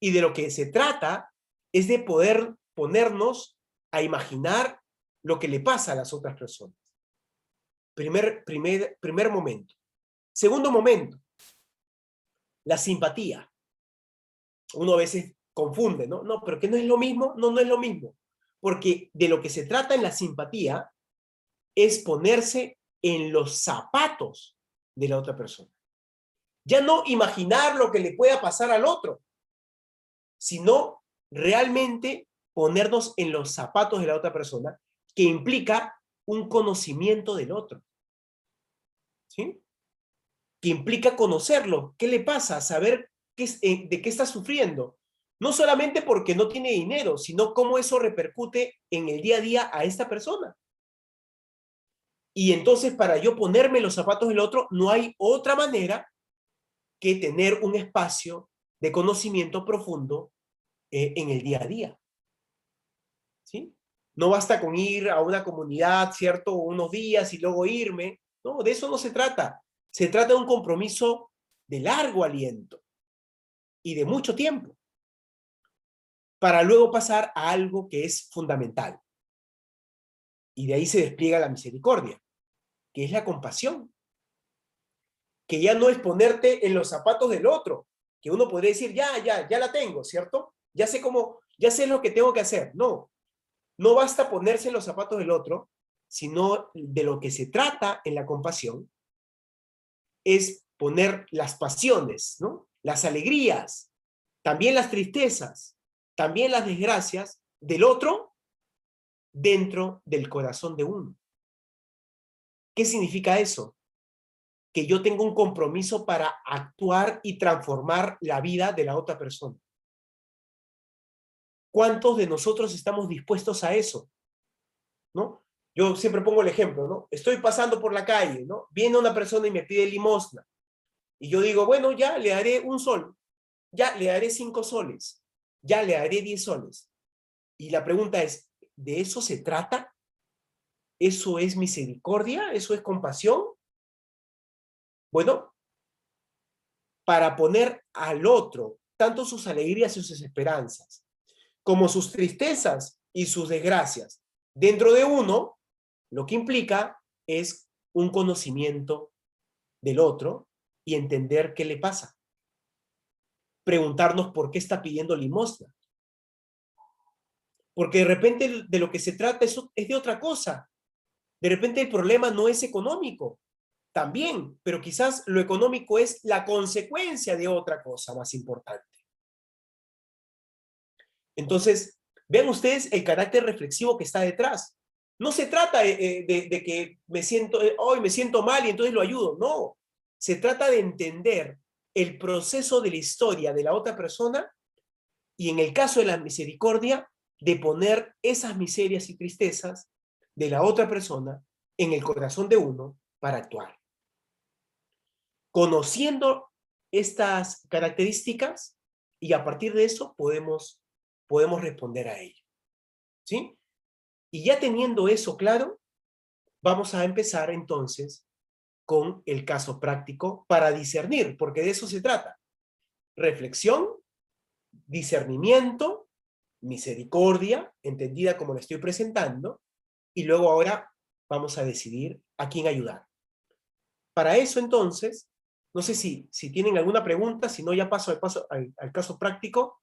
Y de lo que se trata es de poder ponernos a imaginar lo que le pasa a las otras personas. Primer momento. Segundo momento, la simpatía. Uno a veces confunde, ¿no? No, pero que no es lo mismo. No, no es lo mismo. Porque de lo que se trata en la simpatía es ponerse en los zapatos de la otra persona. Ya no imaginar lo que le pueda pasar al otro, sino realmente ponernos en los zapatos de la otra persona, que implica un conocimiento del otro. ¿Sí? Que implica conocerlo. ¿Qué le pasa? Saber de qué está sufriendo. No solamente porque no tiene dinero, sino cómo eso repercute en el día a día a esta persona. Y entonces, para yo ponerme en los zapatos del otro, no hay otra manera que tener un espacio de conocimiento profundo en el día a día. ¿Sí? No basta con ir a una comunidad, ¿cierto? Unos días y luego irme. No, de eso no se trata. Se trata de un compromiso de largo aliento y de mucho tiempo, para luego pasar a algo que es fundamental. Y de ahí se despliega la misericordia, que es la compasión. Que ya no es ponerte en los zapatos del otro, que uno podría decir, ya la tengo, ¿cierto? Ya sé lo que tengo que hacer. No, no basta ponerse en los zapatos del otro, sino de lo que se trata en la compasión es poner las pasiones, ¿no? Las alegrías, también las tristezas, también las desgracias del otro dentro del corazón de uno. ¿Qué significa eso? Que yo tengo un compromiso para actuar y transformar la vida de la otra persona. ¿Cuántos de nosotros estamos dispuestos a eso? ¿No? Yo siempre pongo el ejemplo, ¿no? Estoy pasando por la calle, ¿no? Viene una persona y me pide limosna. Y yo digo, bueno, ya le haré un sol, ya le haré 5 soles, ya le haré 10 soles. Y la pregunta es, ¿de eso se trata? ¿Eso es misericordia? ¿Eso es compasión? Bueno, para poner al otro tanto sus alegrías y sus esperanzas, como sus tristezas y sus desgracias dentro de uno, lo que implica es un conocimiento del otro y entender qué le pasa. Preguntarnos por qué está pidiendo limosna. Porque de repente de lo que se trata es de otra cosa. De repente el problema no es económico, también, pero quizás lo económico es la consecuencia de otra cosa más importante. Entonces, vean ustedes el carácter reflexivo que está detrás. No se trata de que hoy me siento mal y entonces lo ayudo. No, se trata de entender el proceso de la historia de la otra persona y en el caso de la misericordia, de poner esas miserias y tristezas de la otra persona en el corazón de uno para actuar. Conociendo estas características y a partir de eso podemos responder a ello. ¿Sí? Y ya teniendo eso claro, vamos a empezar entonces con el caso práctico para discernir, porque de eso se trata. Reflexión, discernimiento, misericordia, entendida como la estoy presentando, y luego ahora vamos a decidir a quién ayudar. Para eso entonces, no sé si tienen alguna pregunta, si no ya paso al caso práctico.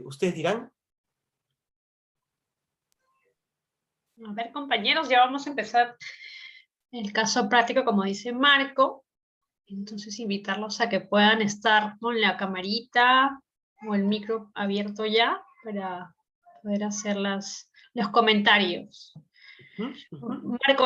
Ustedes dirán. A ver, compañeros, ya vamos a empezar el caso práctico, como dice Marco. Entonces, invitarlos a que puedan estar con la camarita o el micro abierto ya para poder hacer los comentarios. Marco,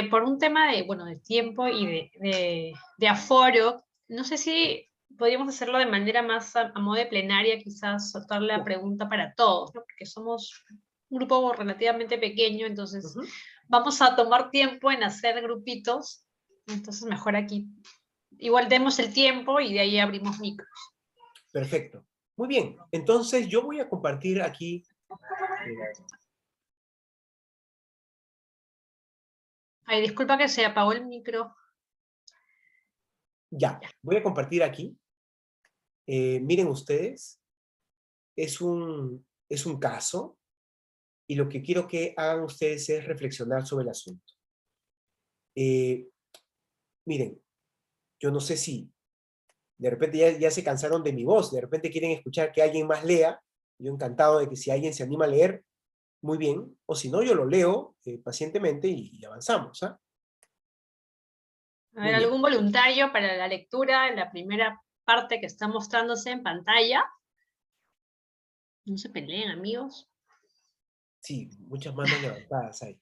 por un tema de, bueno, de tiempo y de aforo, no sé si podríamos hacerlo de manera más a modo de plenaria, quizás soltar la pregunta para todos, ¿no? Porque somos un grupo relativamente pequeño, entonces vamos a tomar tiempo en hacer grupitos, entonces mejor aquí. Igual demos el tiempo y de ahí abrimos micros. Perfecto. Muy bien. Entonces yo voy a compartir aquí. Ay, disculpa que se apagó el micro. Ya, voy a compartir aquí. Miren ustedes, es un caso y lo que quiero que hagan ustedes es reflexionar sobre el asunto. Miren, yo no sé si de repente ya se cansaron de mi voz, de repente quieren escuchar que alguien más lea. Yo encantado de que si alguien se anima a leer, muy bien, o si no, yo lo leo pacientemente y avanzamos, ¿ah? A ver, ¿algún voluntario para la lectura en la primera parte que está mostrándose en pantalla? No se peleen, amigos. Sí, muchas manos levantadas hay.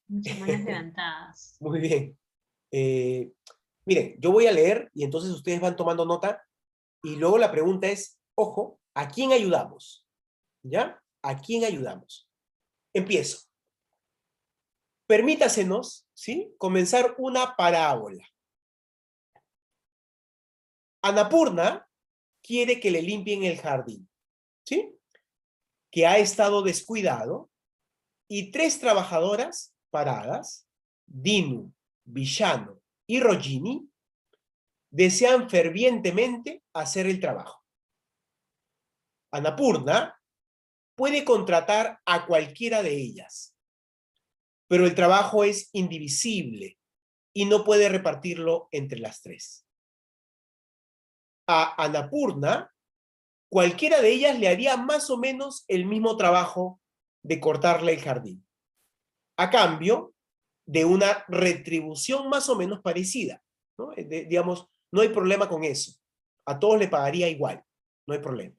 Muchas manos levantadas. Muy bien. Miren, yo voy a leer y entonces ustedes van tomando nota y luego la pregunta es, ojo, ¿a quién ayudamos? ¿Ya? ¿A quién ayudamos? Empiezo. Permítasenos, ¿sí? Comenzar una parábola. Annapurna quiere que le limpien el jardín, ¿sí? Que ha estado descuidado y 3 trabajadoras paradas, Dinu, Villano y Rogini, desean fervientemente hacer el trabajo. Annapurna puede contratar a cualquiera de ellas, pero el trabajo es indivisible y no puede repartirlo entre las 3. A Annapurna, cualquiera de ellas le haría más o menos el mismo trabajo de cortarle el jardín, a cambio de una retribución más o menos parecida, ¿no? Digamos, no hay problema con eso. A todos le pagaría igual, no hay problema.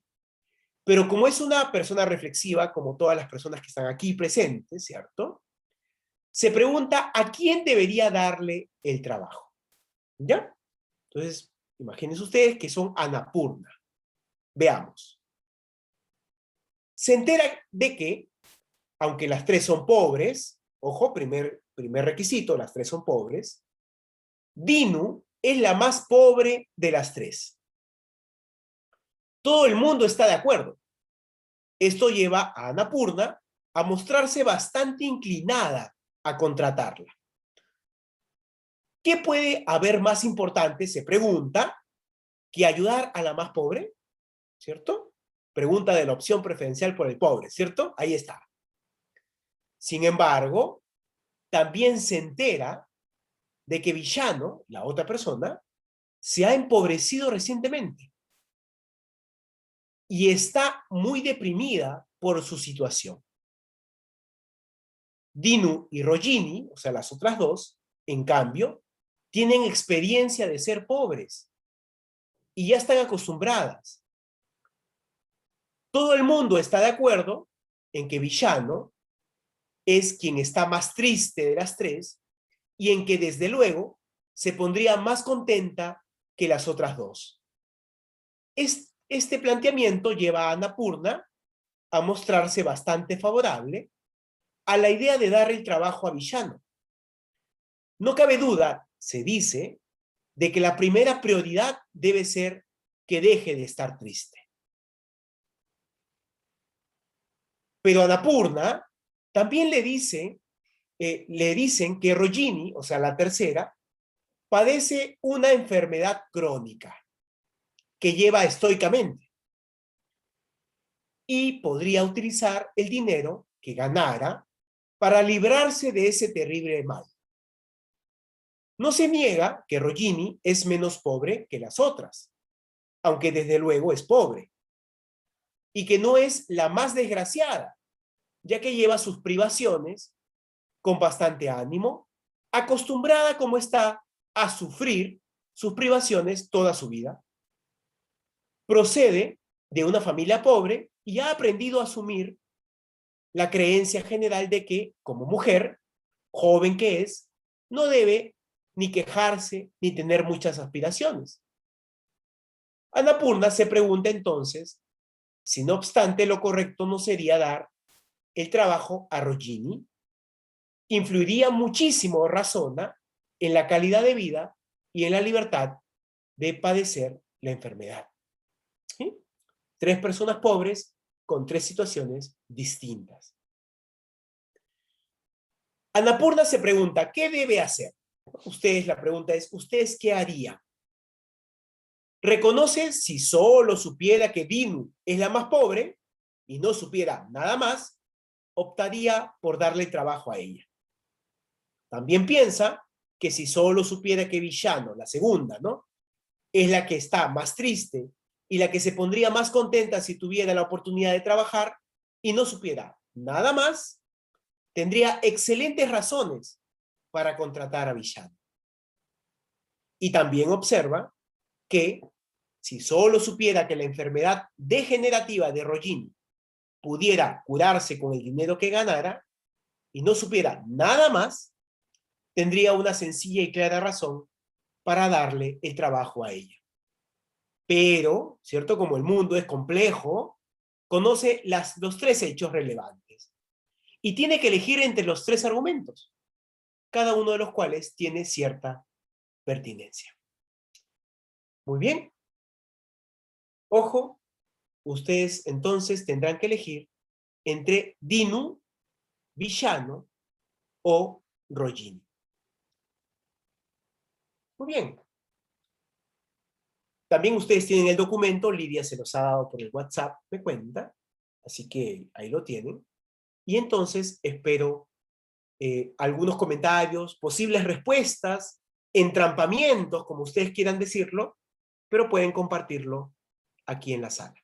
Pero como es una persona reflexiva, como todas las personas que están aquí presentes, ¿cierto? Se pregunta a quién debería darle el trabajo, ¿ya? Entonces, imagínense ustedes que son Annapurna. Veamos. Se entera de que, aunque las 3 son pobres, ojo, primer requisito, las 3 son pobres, Dinu es la más pobre de las 3. Todo el mundo está de acuerdo. Esto lleva a Annapurna a mostrarse bastante inclinada a contratarla. ¿Qué puede haber más importante, se pregunta, que ayudar a la más pobre? ¿Cierto? Pregunta de la opción preferencial por el pobre, ¿cierto? Ahí está. Sin embargo, también se entera de que Villano, la otra persona, se ha empobrecido recientemente y está muy deprimida por su situación. Dinu y Rogini, o sea, las otras 2, en cambio, tienen experiencia de ser pobres y ya están acostumbradas. Todo el mundo está de acuerdo en que Villano es quien está más triste de las 3 y en que desde luego se pondría más contenta que las otras 2. Este planteamiento lleva a Annapurna a mostrarse bastante favorable a la idea de dar el trabajo a Villano. No cabe duda, se dice, de que la primera prioridad debe ser que deje de estar triste. Pero a Annapurna también le dicen que Rogini, o sea, la tercera, padece una enfermedad crónica que lleva estoicamente y podría utilizar el dinero que ganara para librarse de ese terrible mal. No se niega que Rogini es menos pobre que las otras, aunque desde luego es pobre, y que no es la más desgraciada, ya que lleva sus privaciones con bastante ánimo, acostumbrada como está a sufrir sus privaciones toda su vida. Procede de una familia pobre y ha aprendido a asumir la creencia general de que, como mujer, joven que es, no debe ni quejarse ni tener muchas aspiraciones. Annapurna se pregunta entonces si no obstante lo correcto no sería dar el trabajo a Rojini. Influiría muchísimo, razona, en la calidad de vida y en la libertad de padecer la enfermedad. ¿Sí? 3 personas pobres con 3 situaciones distintas. Annapurna se pregunta, ¿qué debe hacer? La pregunta es, ¿ustedes qué harían? Reconoce si solo supiera que Dinu es la más pobre y no supiera nada más, optaría por darle trabajo a ella. También piensa que si solo supiera que Villano, la segunda, ¿no?, es la que está más triste y la que se pondría más contenta si tuviera la oportunidad de trabajar y no supiera nada más, tendría excelentes razones para contratar a Villano. Y también observa que si solo supiera que la enfermedad degenerativa de Rojini pudiera curarse con el dinero que ganara y no supiera nada más, tendría una sencilla y clara razón para darle el trabajo a ella. Pero, ¿cierto? Como el mundo es complejo, conoce los 3 hechos relevantes y tiene que elegir entre los 3 argumentos, cada uno de los cuales tiene cierta pertinencia. Muy bien. Ojo, ustedes entonces tendrán que elegir entre Dinu, Villano o Rojini. Muy bien. También ustedes tienen el documento, Lidia se los ha dado por el WhatsApp, me cuenta, así que ahí lo tienen. Y entonces espero algunos comentarios, posibles respuestas, entrampamientos, como ustedes quieran decirlo, pero pueden compartirlo aquí en la sala.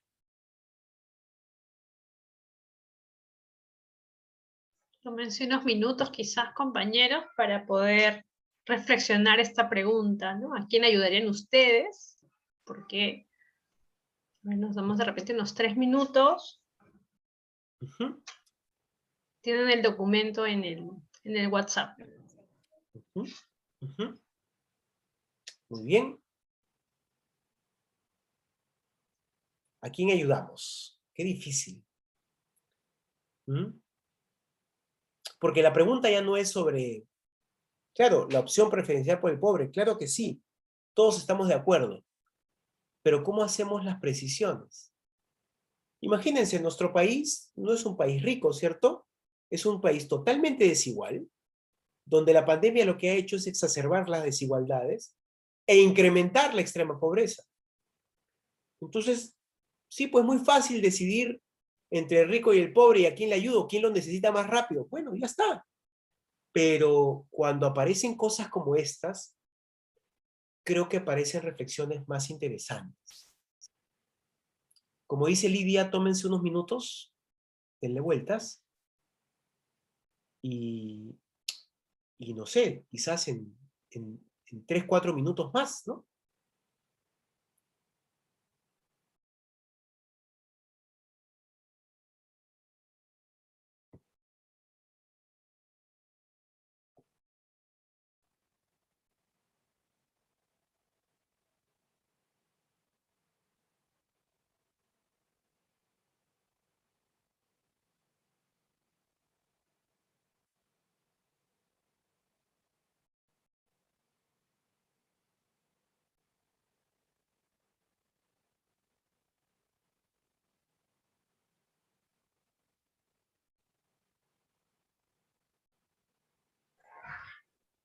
Tómense unos minutos quizás, compañeros, para poder reflexionar esta pregunta, ¿no? ¿A quién ayudarían ustedes? Porque nos damos de repente unos 3 minutos. Tienen el documento en el WhatsApp. Muy bien. ¿A quién ayudamos? Qué difícil. Porque la pregunta ya no es sobre, claro, la opción preferencial por el pobre. Claro que sí, todos estamos de acuerdo. Pero ¿cómo hacemos las precisiones? Imagínense, nuestro país no es un país rico, ¿cierto? Es un país totalmente desigual, donde la pandemia lo que ha hecho es exacerbar las desigualdades e incrementar la extrema pobreza. Entonces, sí, pues muy fácil decidir entre el rico y el pobre y a quién le ayudo, quién lo necesita más rápido. Bueno, ya está. Pero cuando aparecen cosas como estas, creo que aparecen reflexiones más interesantes. Como dice Lidia, tómense unos minutos, denle vueltas y no sé, quizás en 3, 4 minutos más, ¿no?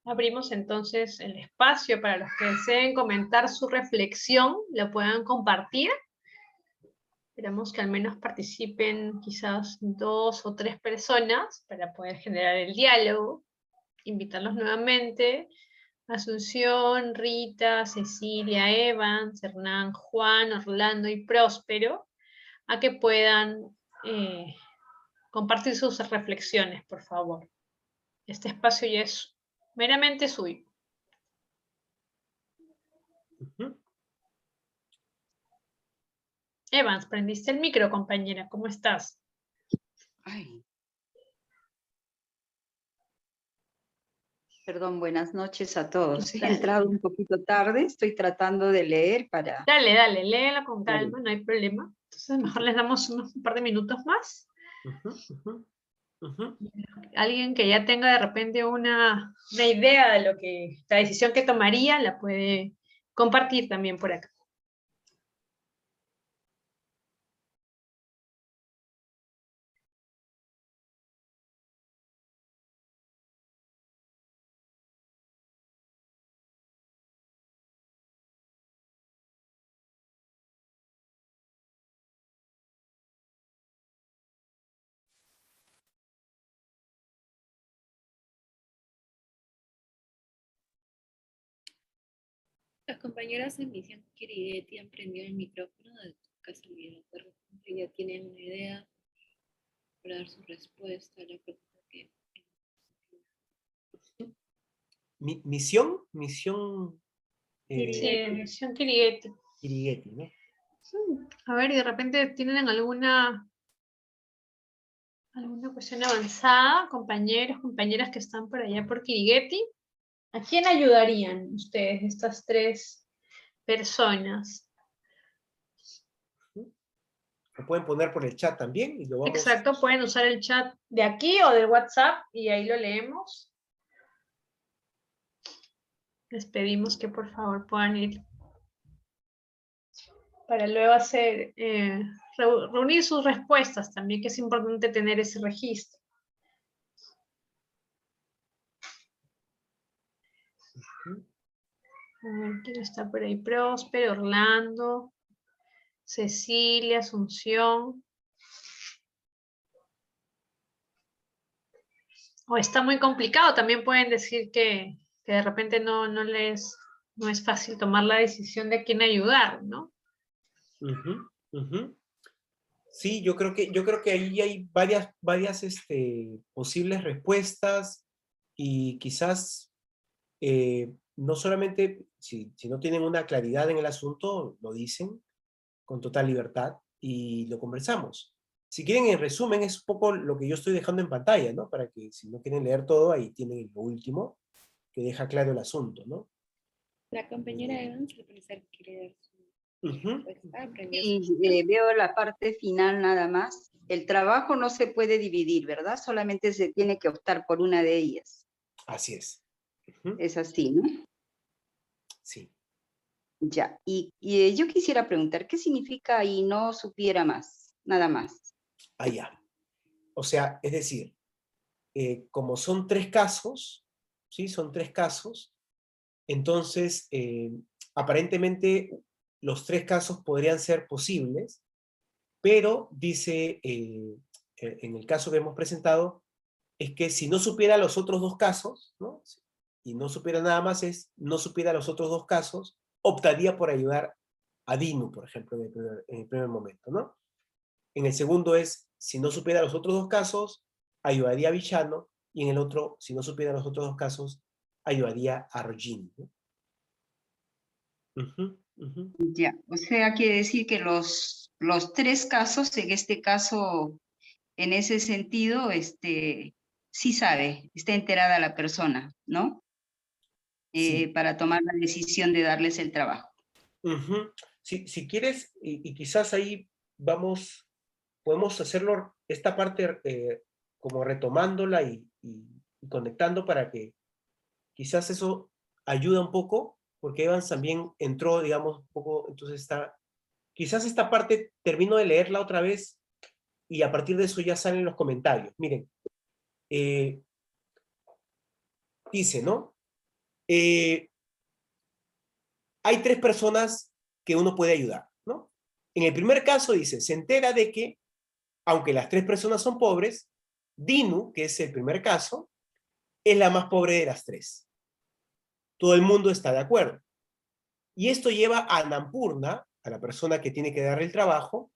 Abrimos entonces el espacio para los que deseen comentar su reflexión, lo puedan compartir. Esperamos que al menos participen quizás 2 o 3 personas para poder generar el diálogo. Invitarlos nuevamente. Asunción, Rita, Cecilia, Evans, Hernán, Juan, Orlando y Próspero, a que puedan compartir sus reflexiones, por favor. Este espacio ya es meramente suyo. Evans, prendiste el micro, compañera. ¿Cómo estás? Ay. Perdón, buenas noches a todos. He entrado un poquito tarde, estoy tratando de leer para... Dale, dale, léelo con calma, no hay problema. Entonces mejor les damos un par de minutos más. Alguien que ya tenga de repente una idea de lo que, la decisión que tomaría, la puede compartir también por acá. Las compañeras de Misión Kirigeti han prendido el micrófono de casualidad. De repente ya tienen una idea para dar su respuesta a la pregunta que... Misión Misión Kirigeti. Kirigeti, ¿no? A ver, y de repente tienen alguna cuestión avanzada, compañeros, compañeras que están por allá por Kirigeti. ¿A quién ayudarían ustedes, estas tres personas? Lo pueden poner por el chat también y lo vamos... Exacto, pueden usar el chat de aquí o del WhatsApp y ahí lo leemos. Les pedimos que por favor puedan ir para luego hacer, reunir sus respuestas también, que es importante tener ese registro. A ver, ¿quién está por ahí? Próspero, Orlando, Cecilia, Asunción. O está muy complicado, también pueden decir que de repente no es fácil tomar la decisión de quién ayudar, ¿no? Sí, yo creo que ahí hay varias posibles respuestas y quizás no solamente si no tienen una claridad en el asunto, lo dicen con total libertad y lo conversamos. Si quieren, en resumen, es un poco lo que yo estoy dejando en pantalla, ¿no? Para que si no quieren leer todo, ahí tienen lo último, que deja claro el asunto, ¿no? La compañera Evans, al parecer, quiere dar su respuesta. Y veo la parte final nada más. El trabajo no se puede dividir, ¿verdad? Solamente se tiene que optar por una de ellas. Así es. Es así, ¿no? Sí. Ya. Y yo quisiera preguntar, ¿qué significa y no supiera más? Nada más. Allá. O sea, es decir, como son tres casos, ¿sí? Son tres casos, entonces, aparentemente, los tres casos podrían ser posibles, pero dice, en el caso que hemos presentado, es que si no supiera los otros dos casos, ¿no? Y no supiera nada más, no supiera los otros dos casos, optaría por ayudar a Dinu, por ejemplo, en el primer momento, ¿no? En el segundo es, si no supiera los otros dos casos, ayudaría a Villano, y en el otro, si no supiera los otros dos casos, ayudaría a Rogin, ¿no? Ya, o sea, quiere decir que los tres casos, en este caso, en ese sentido, sí sabe, está enterada la persona, ¿no? Sí. Para tomar la decisión de darles el trabajo. Si quieres, y quizás ahí podemos hacerlo, esta parte como retomándola y conectando para que quizás eso ayuda un poco, porque Evans también entró, digamos, un poco, entonces quizás esta parte termino de leerla otra vez y a partir de eso ya salen los comentarios. Miren, dice, ¿no? Hay tres personas que uno puede ayudar, ¿no? En el primer caso dice, se entera de que, aunque las tres personas son pobres, Dinu, que es el primer caso, es la más pobre de las tres. Todo el mundo está de acuerdo. Y esto lleva a Annapurna, a la persona que tiene que darle el trabajo,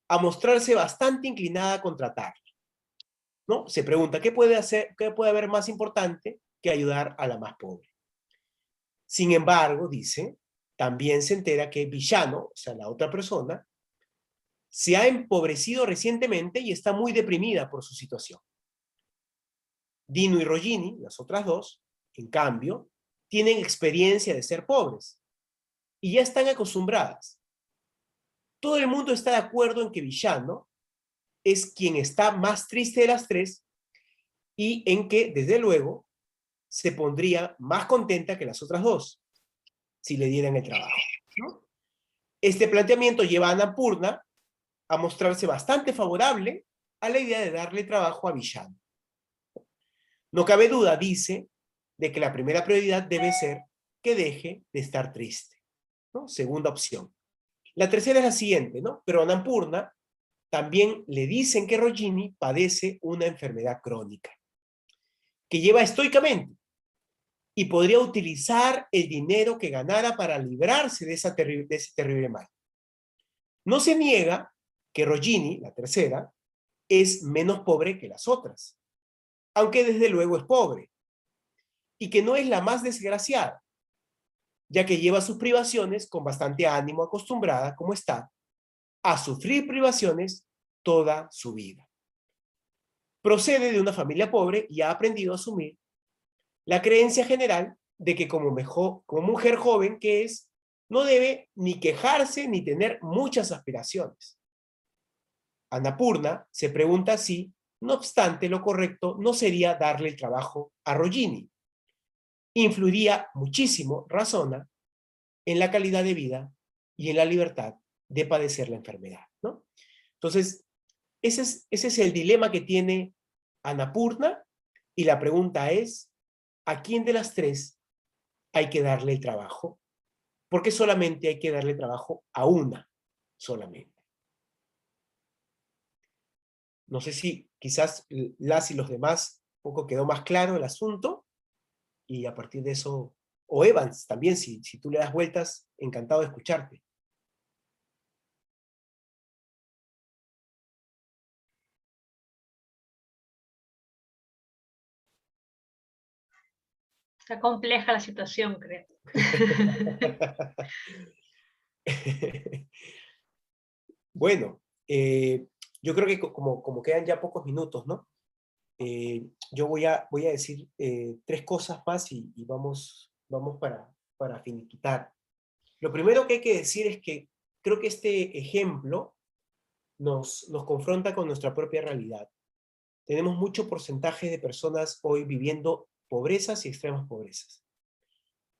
a mostrarse bastante inclinada a contratarla. ¿no? Se pregunta, ¿qué puede haber más importante que ayudar a la más pobre? Sin embargo, dice, también se entera que Villano, o sea, la otra persona, se ha empobrecido recientemente y está muy deprimida por su situación. Dino y Roggini, las otras dos, en cambio, tienen experiencia de ser pobres y ya están acostumbradas. Todo el mundo está de acuerdo en que Villano es quien está más triste de las tres y en que, desde luego, se pondría más contenta que las otras dos si le dieran el trabajo, ¿no? Este planteamiento lleva a Annapurna a mostrarse bastante favorable a la idea de darle trabajo a Villano. No cabe duda, dice, de que la primera prioridad debe ser que deje de estar triste, ¿no? Segunda opción. La tercera es la siguiente, ¿no? Pero a Annapurna también le dicen que Roggini padece una enfermedad crónica, que lleva estoicamente, y podría utilizar el dinero que ganara para librarse de ese terrible mal. No se niega que Roggini, la tercera, es menos pobre que las otras, aunque desde luego es pobre, y que no es la más desgraciada, ya que lleva sus privaciones con bastante ánimo, acostumbrada, como está, a sufrir privaciones toda su vida. Procede de una familia pobre y ha aprendido a asumir la creencia general de que como mujer joven que es, no debe ni quejarse ni tener muchas aspiraciones. Annapurna se pregunta si, no obstante, lo correcto no sería darle el trabajo a Roggini. Influiría muchísimo, razona, en la calidad de vida y en la libertad de padecer la enfermedad, ¿no? Entonces, ese es el dilema que tiene Annapurna, y la pregunta es, ¿a quién de las tres hay que darle el trabajo? Porque solamente hay que darle trabajo a una solamente. No sé si quizás las y los demás un poco quedó más claro el asunto, y a partir de eso, o Evans también, si tú le das vueltas, encantado de escucharte. Está compleja la situación, creo. Bueno, yo creo que como quedan ya pocos minutos, ¿no? Yo voy a decir tres cosas más y vamos para finiquitar. Lo primero que hay que decir es que creo que este ejemplo nos confronta con nuestra propia realidad. Tenemos mucho porcentaje de personas hoy viviendo pobrezas y extremas pobrezas.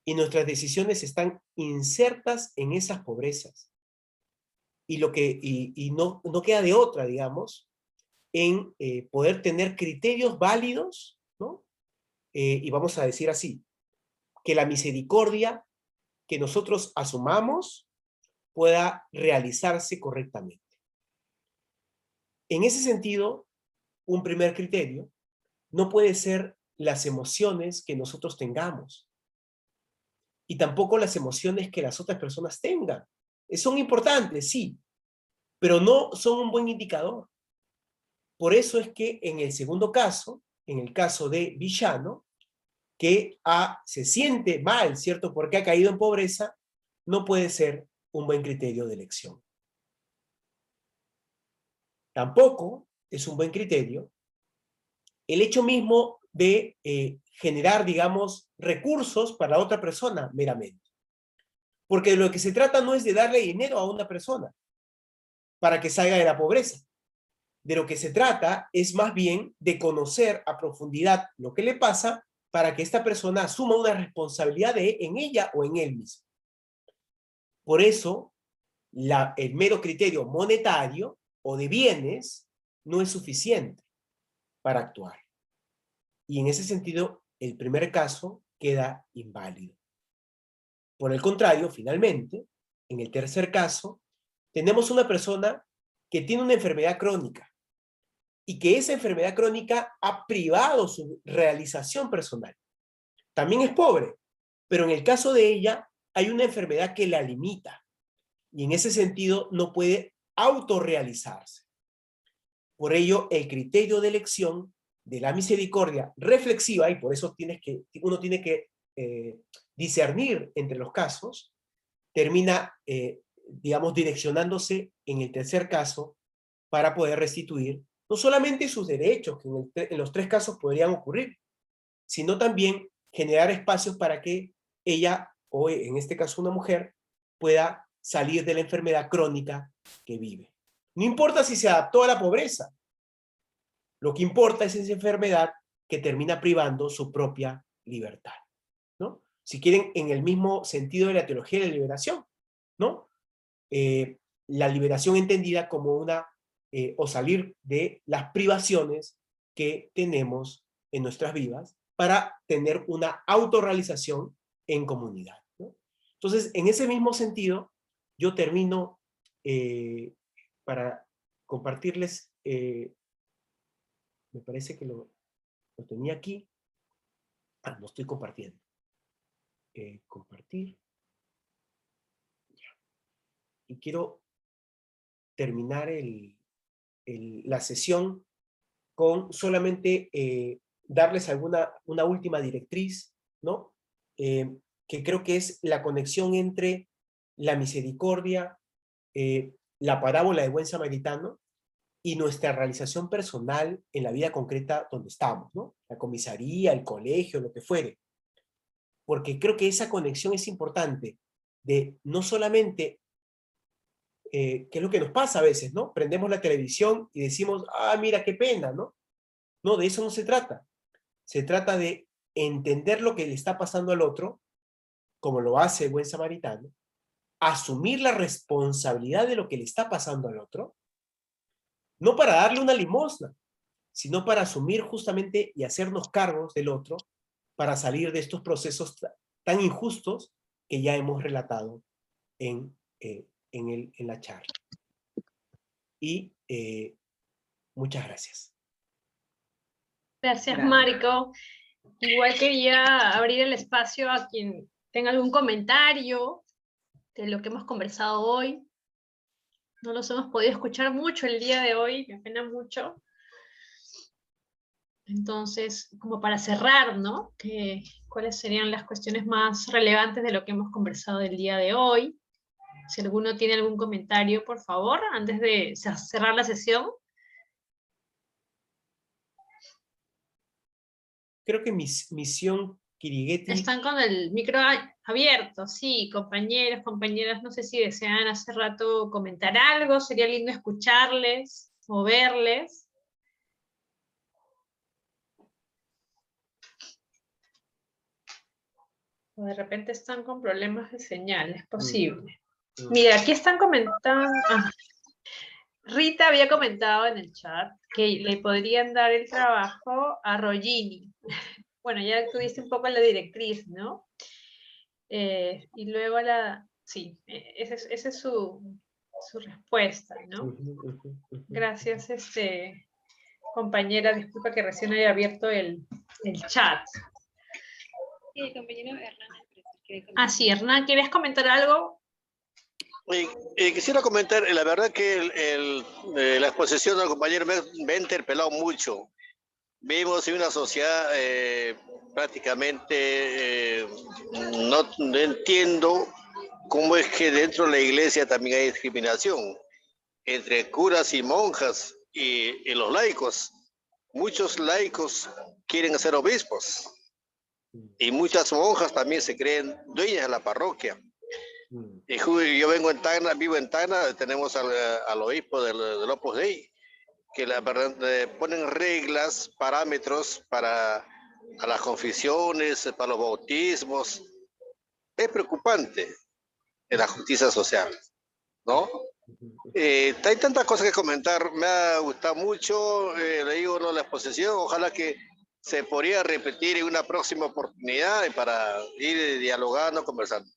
Y nuestras decisiones están insertas en esas pobrezas. Y no queda de otra, digamos, en poder tener criterios válidos, ¿no? Y vamos a decir así, que la misericordia que nosotros asumamos pueda realizarse correctamente. En ese sentido, un primer criterio no puede ser las emociones que nosotros tengamos y tampoco las emociones que las otras personas tengan. Son importantes, sí, pero no son un buen indicador. Por eso es que en el segundo caso, en el caso de Villano, que se siente mal, ¿cierto? Porque ha caído en pobreza, no puede ser un buen criterio de elección. Tampoco es un buen criterio el hecho mismo de generar, digamos, recursos para otra persona meramente. Porque de lo que se trata no es de darle dinero a una persona para que salga de la pobreza. De lo que se trata es más bien de conocer a profundidad lo que le pasa para que esta persona asuma una responsabilidad en ella o en él mismo. Por eso, el mero criterio monetario o de bienes no es suficiente para actuar. Y en ese sentido, el primer caso queda inválido. Por el contrario, finalmente, en el tercer caso, tenemos una persona que tiene una enfermedad crónica y que esa enfermedad crónica ha privado su realización personal. También es pobre, pero en el caso de ella hay una enfermedad que la limita y en ese sentido no puede autorrealizarse. Por ello, el criterio de elección de la misericordia reflexiva, y por eso uno tiene que discernir entre los casos, termina, digamos, direccionándose en el tercer caso para poder restituir no solamente sus derechos, que en los tres casos podrían ocurrir, sino también generar espacios para que ella, o en este caso una mujer, pueda salir de la enfermedad crónica que vive. No importa si se adaptó a la pobreza, lo que importa es esa enfermedad que termina privando su propia libertad, ¿no? Si quieren, en el mismo sentido de la teología de la liberación, ¿no? La liberación entendida como o salir de las privaciones que tenemos en nuestras vidas para tener una autorrealización en comunidad, ¿no? Entonces, en ese mismo sentido, yo termino para compartirles, me parece que lo tenía aquí. No estoy compartiendo. Compartir. Ya. Y quiero terminar la sesión con solamente darles una última directriz, ¿no? Que creo que es la conexión entre la misericordia, la parábola de buen samaritano y nuestra realización personal en la vida concreta donde estamos, ¿no? La comisaría, el colegio, lo que fuere. Porque creo que esa conexión es importante, de no solamente, que es lo que nos pasa a veces, ¿no? Prendemos la televisión y decimos, mira qué pena, ¿no? No, de eso no se trata. Se trata de entender lo que le está pasando al otro, como lo hace el buen samaritano, asumir la responsabilidad de lo que le está pasando al otro, no para darle una limosna, sino para asumir justamente y hacernos cargos del otro para salir de estos procesos tan injustos que ya hemos relatado en la charla. Y muchas gracias. Gracias, Marco. Igual quería abrir el espacio a quien tenga algún comentario de lo que hemos conversado hoy. No los hemos podido escuchar mucho el día de hoy, me apena mucho. Entonces, como para cerrar, ¿no? ¿Cuáles serían las cuestiones más relevantes de lo que hemos conversado el día de hoy? Si alguno tiene algún comentario, por favor, antes de cerrar la sesión. Creo que Misión Kirigueti... Están con el micro abierto, sí, compañeros, compañeras, no sé si desean hace rato comentar algo, sería lindo escucharles o verles. O de repente están con problemas de señal, es posible. Mira, aquí están comentando... Rita había comentado en el chat que le podrían dar el trabajo a Rollini. Bueno, ya tuviste un poco la directriz, ¿no? Y luego sí, esa es su respuesta, ¿no? Gracias, compañera, disculpa que recién haya abierto el chat. Sí, el compañero Hernán. Sí, Hernán, ¿quieres comentar algo? Quisiera comentar, la verdad que la exposición del compañero me ha interpelado mucho. Vivimos en una sociedad prácticamente, no entiendo cómo es que dentro de la iglesia también hay discriminación entre curas y monjas y los laicos. Muchos laicos quieren ser obispos y muchas monjas también se creen dueñas de la parroquia. Y yo vivo en Tacna, tenemos al obispo del Opus Dei, que ponen reglas, parámetros para las confesiones, para los bautismos. Es preocupante en la justicia social, ¿no? Hay tantas cosas que comentar, me ha gustado mucho, le digo, ¿no? La exposición, ojalá que se podría repetir en una próxima oportunidad para ir dialogando, conversando.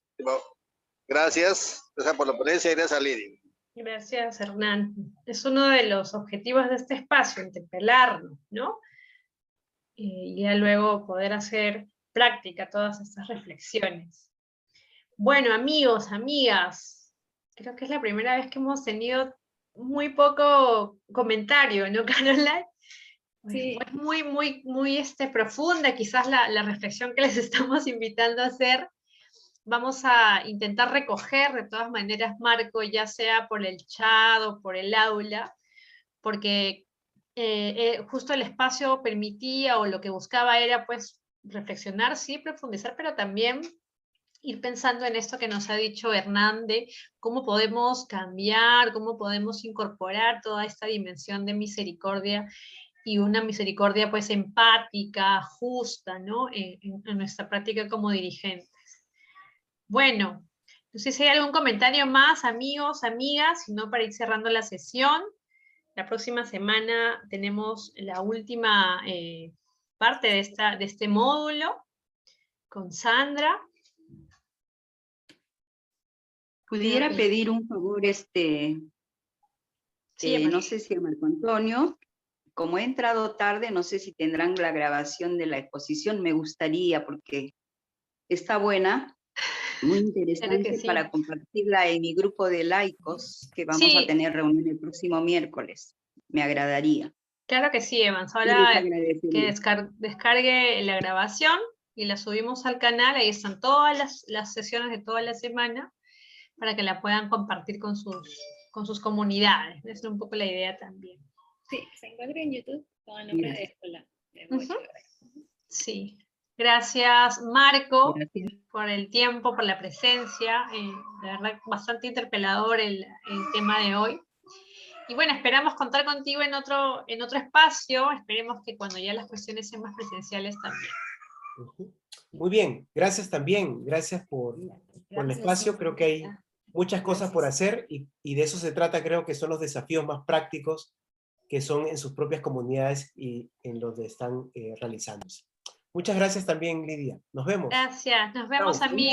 Gracias por la ponencia y gracias a Lidia. Gracias, Hernán. Es uno de los objetivos de este espacio, interpelarnos, ¿no? Y ya luego poder hacer práctica todas estas reflexiones. Bueno, amigos, amigas, creo que es la primera vez que hemos tenido muy poco comentario, ¿no, Caroline? Sí. Es muy profunda quizás la reflexión que les estamos invitando a hacer. Vamos a intentar recoger de todas maneras, Marco, ya sea por el chat o por el aula, porque justo el espacio permitía o lo que buscaba era pues reflexionar, sí, profundizar, pero también ir pensando en esto que nos ha dicho Hernández, cómo podemos cambiar, cómo podemos incorporar toda esta dimensión de misericordia y una misericordia pues empática, justa, ¿no? En nuestra práctica como dirigentes. Bueno, no sé si hay algún comentario más, amigos, amigas, sino para ir cerrando la sesión. La próxima semana tenemos la última parte de este módulo con Sandra. Pudiera pedir un favor, Sí, no sé si a Marco Antonio, como he entrado tarde, no sé si tendrán la grabación de la exposición, me gustaría porque está buena, muy interesante, claro que sí. para compartirla en mi grupo de laicos que vamos a tener reunión el próximo miércoles. Me agradaría. Claro que sí, Evans. Ahora que descargue la grabación y la subimos al canal, ahí están todas las sesiones de toda la semana para que la puedan compartir con sus comunidades. Esa es un poco la idea también. Sí, se encuentra en YouTube con el nombre de escuela. Sí. Gracias, Marco, Gracias. por el tiempo, por la presencia. De verdad, bastante interpelador el tema de hoy. Y bueno, esperamos contar contigo en otro espacio. Esperemos que cuando ya las cuestiones sean más presenciales también. Muy bien, gracias también. Gracias por el espacio. Creo que hay muchas cosas por hacer y de eso se trata. Creo que son los desafíos más prácticos que son en sus propias comunidades y en donde están realizándose. Muchas gracias también, Lidia. Nos vemos. Gracias. Nos vemos, amigos.